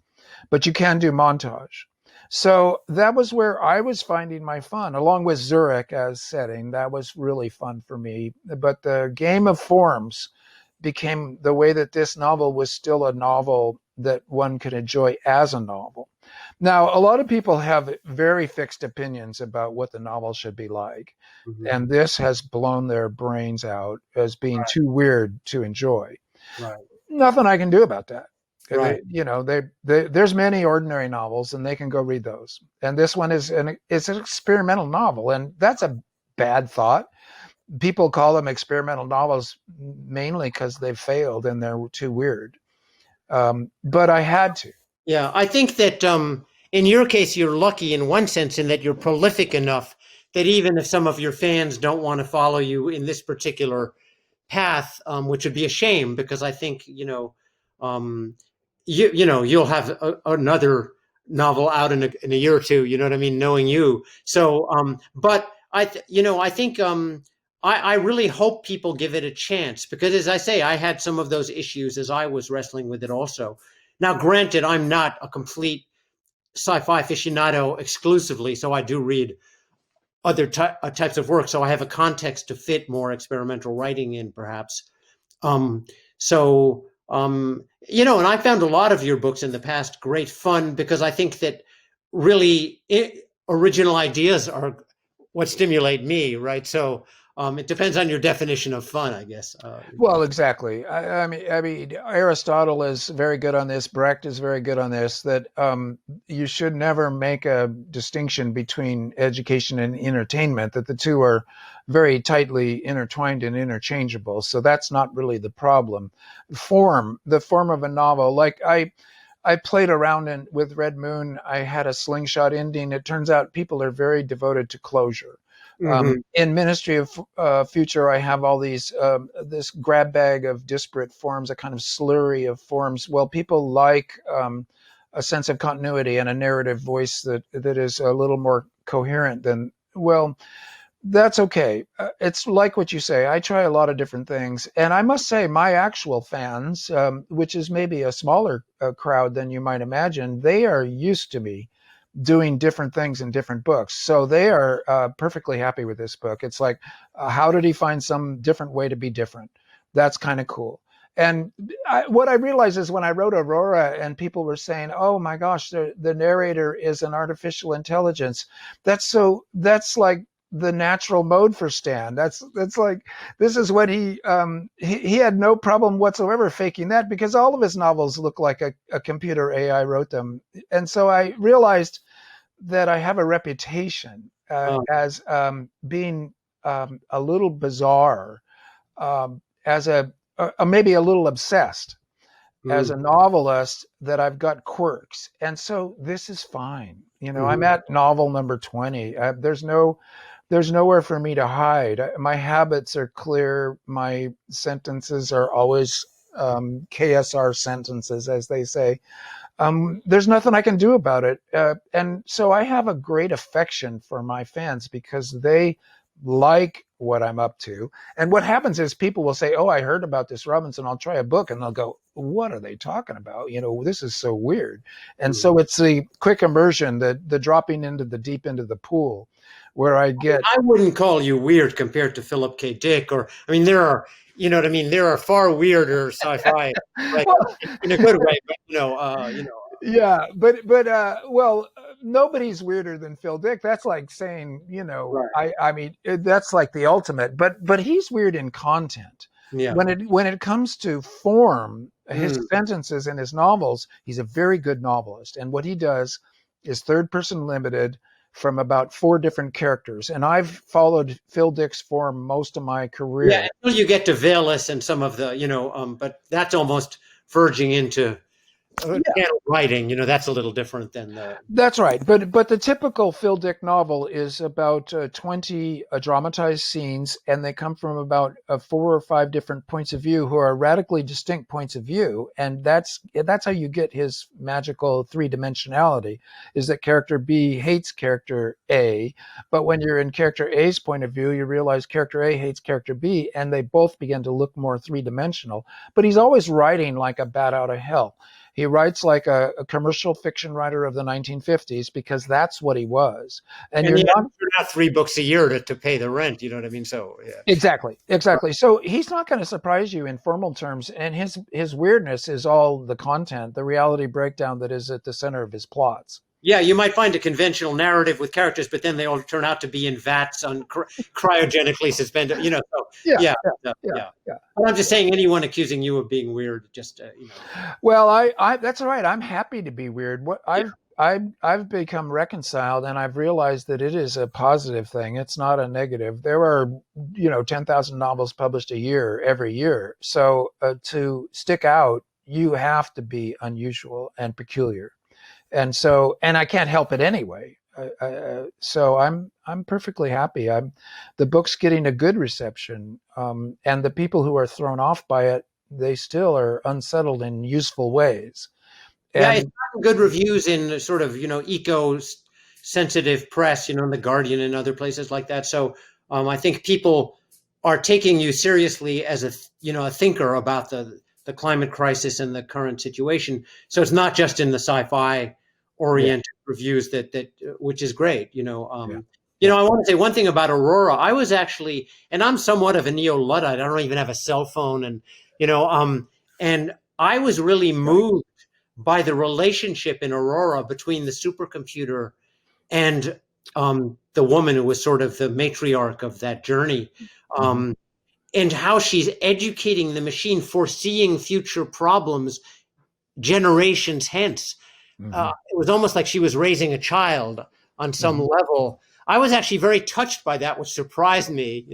but you can do montage. So that was where I was finding my fun, along with Zurich as setting. That was really fun for me. But the game of forms became the way that this novel was still a novel that one could enjoy as a novel. Now, a lot of people have very fixed opinions about what the novel should be like, Hmm. and this has blown their brains out as being too weird to enjoy. Right. Nothing I can do about that. Right. There's many ordinary novels, and they can go read those. And this one is an experimental novel, and that's a bad thought. People call them experimental novels mainly because they've failed and they're too weird. But I had to. Yeah, I think that in your case, you're lucky in one sense in that you're prolific enough that even if some of your fans don't want to follow you in this particular path, which would be a shame because I think um, you'll have another novel out in a year or two. You know what I mean? Knowing you, so but I think I really hope people give it a chance because, as I say, I had some of those issues as I was wrestling with it also. Now, granted, I'm not a complete sci-fi aficionado exclusively, so I do read other types of work. So I have a context to fit more experimental writing in, perhaps. Um, and I found a lot of your books in the past great fun because I think that really original ideas are what stimulate me, right? So it depends on your definition of fun, I guess. Well, exactly. I mean, Aristotle is very good on this. Brecht is very good on this. That you should never make a distinction between education and entertainment. That the two are very tightly intertwined and interchangeable. So that's not really the problem. The form of a novel. Like I played around with Red Moon. I had a slingshot ending. It turns out people are very devoted to closure. Mhm. In Ministry of Future, I have all these this grab bag of disparate forms, a kind of slurry of forms. Well, people like a sense of continuity and a narrative voice that is a little more coherent than well. That's okay. It's like what you say. I try a lot of different things, and I must say, my actual fans, which is maybe a smaller crowd than you might imagine, they are used to me doing different things in different books. So they are perfectly happy with this book. It's like, how did he find some different way to be different? That's kind of cool. And what I realized is when I wrote Aurora and people were saying, oh my gosh, the narrator is an artificial intelligence. That's like the natural mode for Stan. That's like, this is what he had no problem whatsoever faking that because all of his novels look like a computer AI wrote them. And so I realized that I have a reputation Oh, as being a little bizarre, as maybe a little obsessed, as a mm, novelist. That I've got quirks, and so this is fine. I'm mhm. at novel number 20. There's nowhere for me to hide. My habits are clear. My sentences are always KSR sentences, as they say. There's nothing I can do about it. And so I have a great affection for my fans because they like what I'm up to. And what happens is people will say, "Oh, I heard about this Robinson. I'll try a book," and they'll go, "What are they talking about? This is so weird." And so it's the quick immersion, the dropping into the deep end of the pool, where I get. I wouldn't call you weird compared to Philip K. Dick, or I mean, there are, you know what I mean. There are far weirder sci-fi, right? Well, In a good way, but yeah, but well, nobody's weirder than Phil Dick. That's like saying, right? I mean, that's like the ultimate. But he's weird in content. Yeah. When it comes to form, his Mm. sentences in his novels, he's a very good novelist. And what he does is third person limited from about 4 different characters. And I've followed Phil Dick's form most of my career. Yeah, until you get to Velas and some of the, but that's almost verging into channel writing. That's a little different than the. That's right, but the typical Phil Dick novel is about 20 dramatized scenes, and they come from about 4 or 5 different points of view, who are radically distinct points of view, and that's how you get his magical 3-dimensionality. Is that character B hates character A, but when you're in character A's point of view, you realize character A hates character B, and they both begin to look more 3-dimensional. But he's always writing like a bat out of hell. He writes like a commercial fiction writer of the 1950s, because that's what he was. And you're not 3 books a year to pay the rent. You know what I mean? So yeah. Exactly. So he's not going to surprise you in formal terms, and his weirdness is all the content, the reality breakdown that is at the center of his plots. Yeah, you might find a conventional narrative with characters, but then they all turn out to be in vats on cryogenically suspended. So yeah. But I'm just saying, anyone accusing you of being weird, just Well, I that's all right. I'm happy to be weird. I've become reconciled, and I've realized that it is a positive thing. It's not a negative. There are 10,000 novels published a year every year. So to stick out, you have to be unusual and peculiar. And I can't help it anyway. So I'm perfectly happy. The book's getting a good reception, and the people who are thrown off by it, they still are unsettled in useful ways. And it's gotten good reviews in sort of eco-sensitive press, in the Guardian and other places like that. So I think people are taking you seriously as a thinker about the climate crisis and the current situation. So it's not just in the sci-fi oriented reviews that which is great. I want to say one thing about Aurora. I was actually, and I'm somewhat of a neo-Luddite. I don't even have a cell phone, and and I was really moved by the relationship in Aurora between the supercomputer and the woman who was sort of the matriarch of that journey, and how she's educating the machine, foreseeing future problems generations hence. It was almost like she was raising a child on some level. I was actually very touched by that, which surprised me,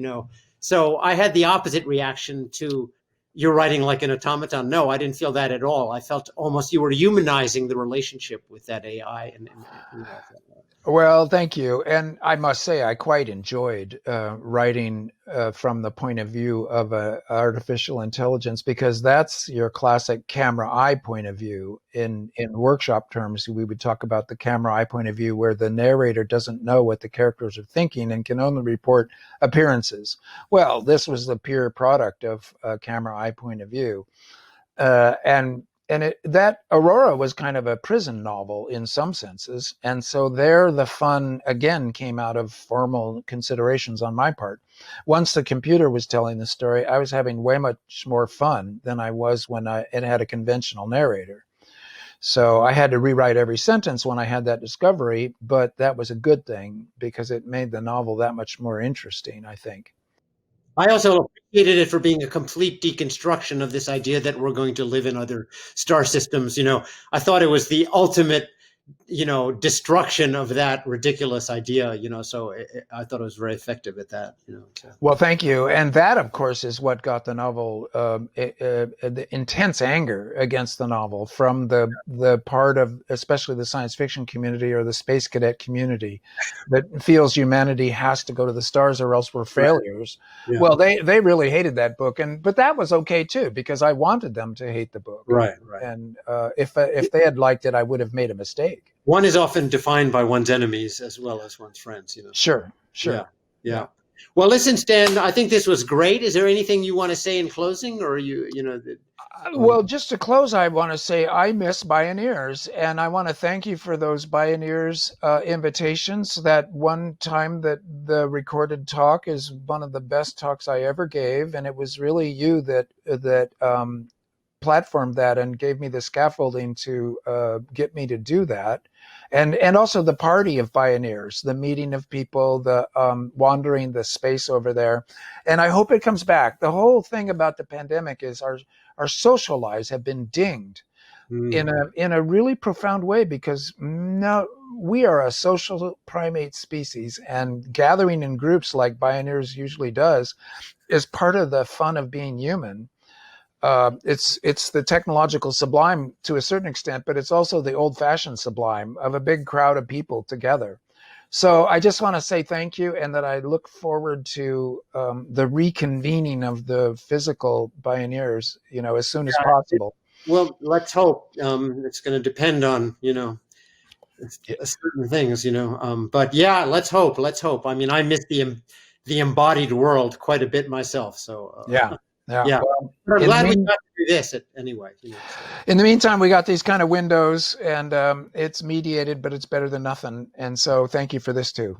So I had the opposite reaction to you're writing like an automaton. No, I didn't feel that at all. I felt almost you were humanizing the relationship with that AI. Well, thank you. And I must say, I quite enjoyed writing from the point of view of artificial intelligence, because that's your classic camera eye point of view. In workshop terms, we would talk about the camera eye point of view, where the narrator doesn't know what the characters are thinking and can only report appearances. Well, this was the pure product of a camera eye point of view. And that Aurora was kind of a prison novel in some senses. And so there the fun, again, came out of formal considerations on my part. Once the computer was telling the story, I was having way much more fun than I was when it had a conventional narrator. So I had to rewrite every sentence when I had that discovery, but that was a good thing, because it made the novel that much more interesting, I think. I also appreciated it for being a complete deconstruction of this idea that we're going to live in other star systems. I thought it was the ultimate, destruction of that ridiculous idea, so I thought it was very effective at that, So. Well, thank you. And that, of course, is what got the novel, the intense anger against the novel from the part of, especially the science fiction community or the space cadet community, that feels humanity has to go to the stars or else we're failures. Yeah. Well, they really hated that book, but that was okay too, because I wanted them to hate the book. Right. And if they had liked it, I would have made a mistake. One is often defined by one's enemies as well as one's friends, Sure. Yeah. Well, listen, Stan, I think this was great. Is there anything you want to say in closing, or Well, just to close, I want to say I miss Bioneers, and I want to thank you for those Bioneers invitations. That one time that the recorded talk is one of the best talks I ever gave, and it was really you that platformed that and gave me the scaffolding to get me to do that. And also the party of Bioneers, the meeting of people, the wandering the space over there. And I hope it comes back. The whole thing about the pandemic is our social lives have been dinged in a really profound way, because now we are a social primate species, and gathering in groups like Bioneers usually does is part of the fun of being human. It's the technological sublime to a certain extent, but it's also the old-fashioned sublime of a big crowd of people together. So I just want to say thank you, and that I look forward to the reconvening of the physical Bioneers, as soon as possible. Well, let's hope. It's going to depend on certain things, But yeah, let's hope. Let's hope. I mean, I miss the embodied world quite a bit myself. So Yeah. yeah. Well, But I'm glad we got to do this anyway. So. In the meantime, we got these kind of windows, and it's mediated, but it's better than nothing. And so thank you for this too.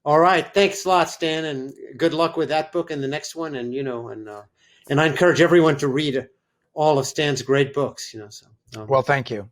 All right. Thanks a lot, Stan, and good luck with that book and the next one. And, and I encourage everyone to read all of Stan's great books, So, well, thank you.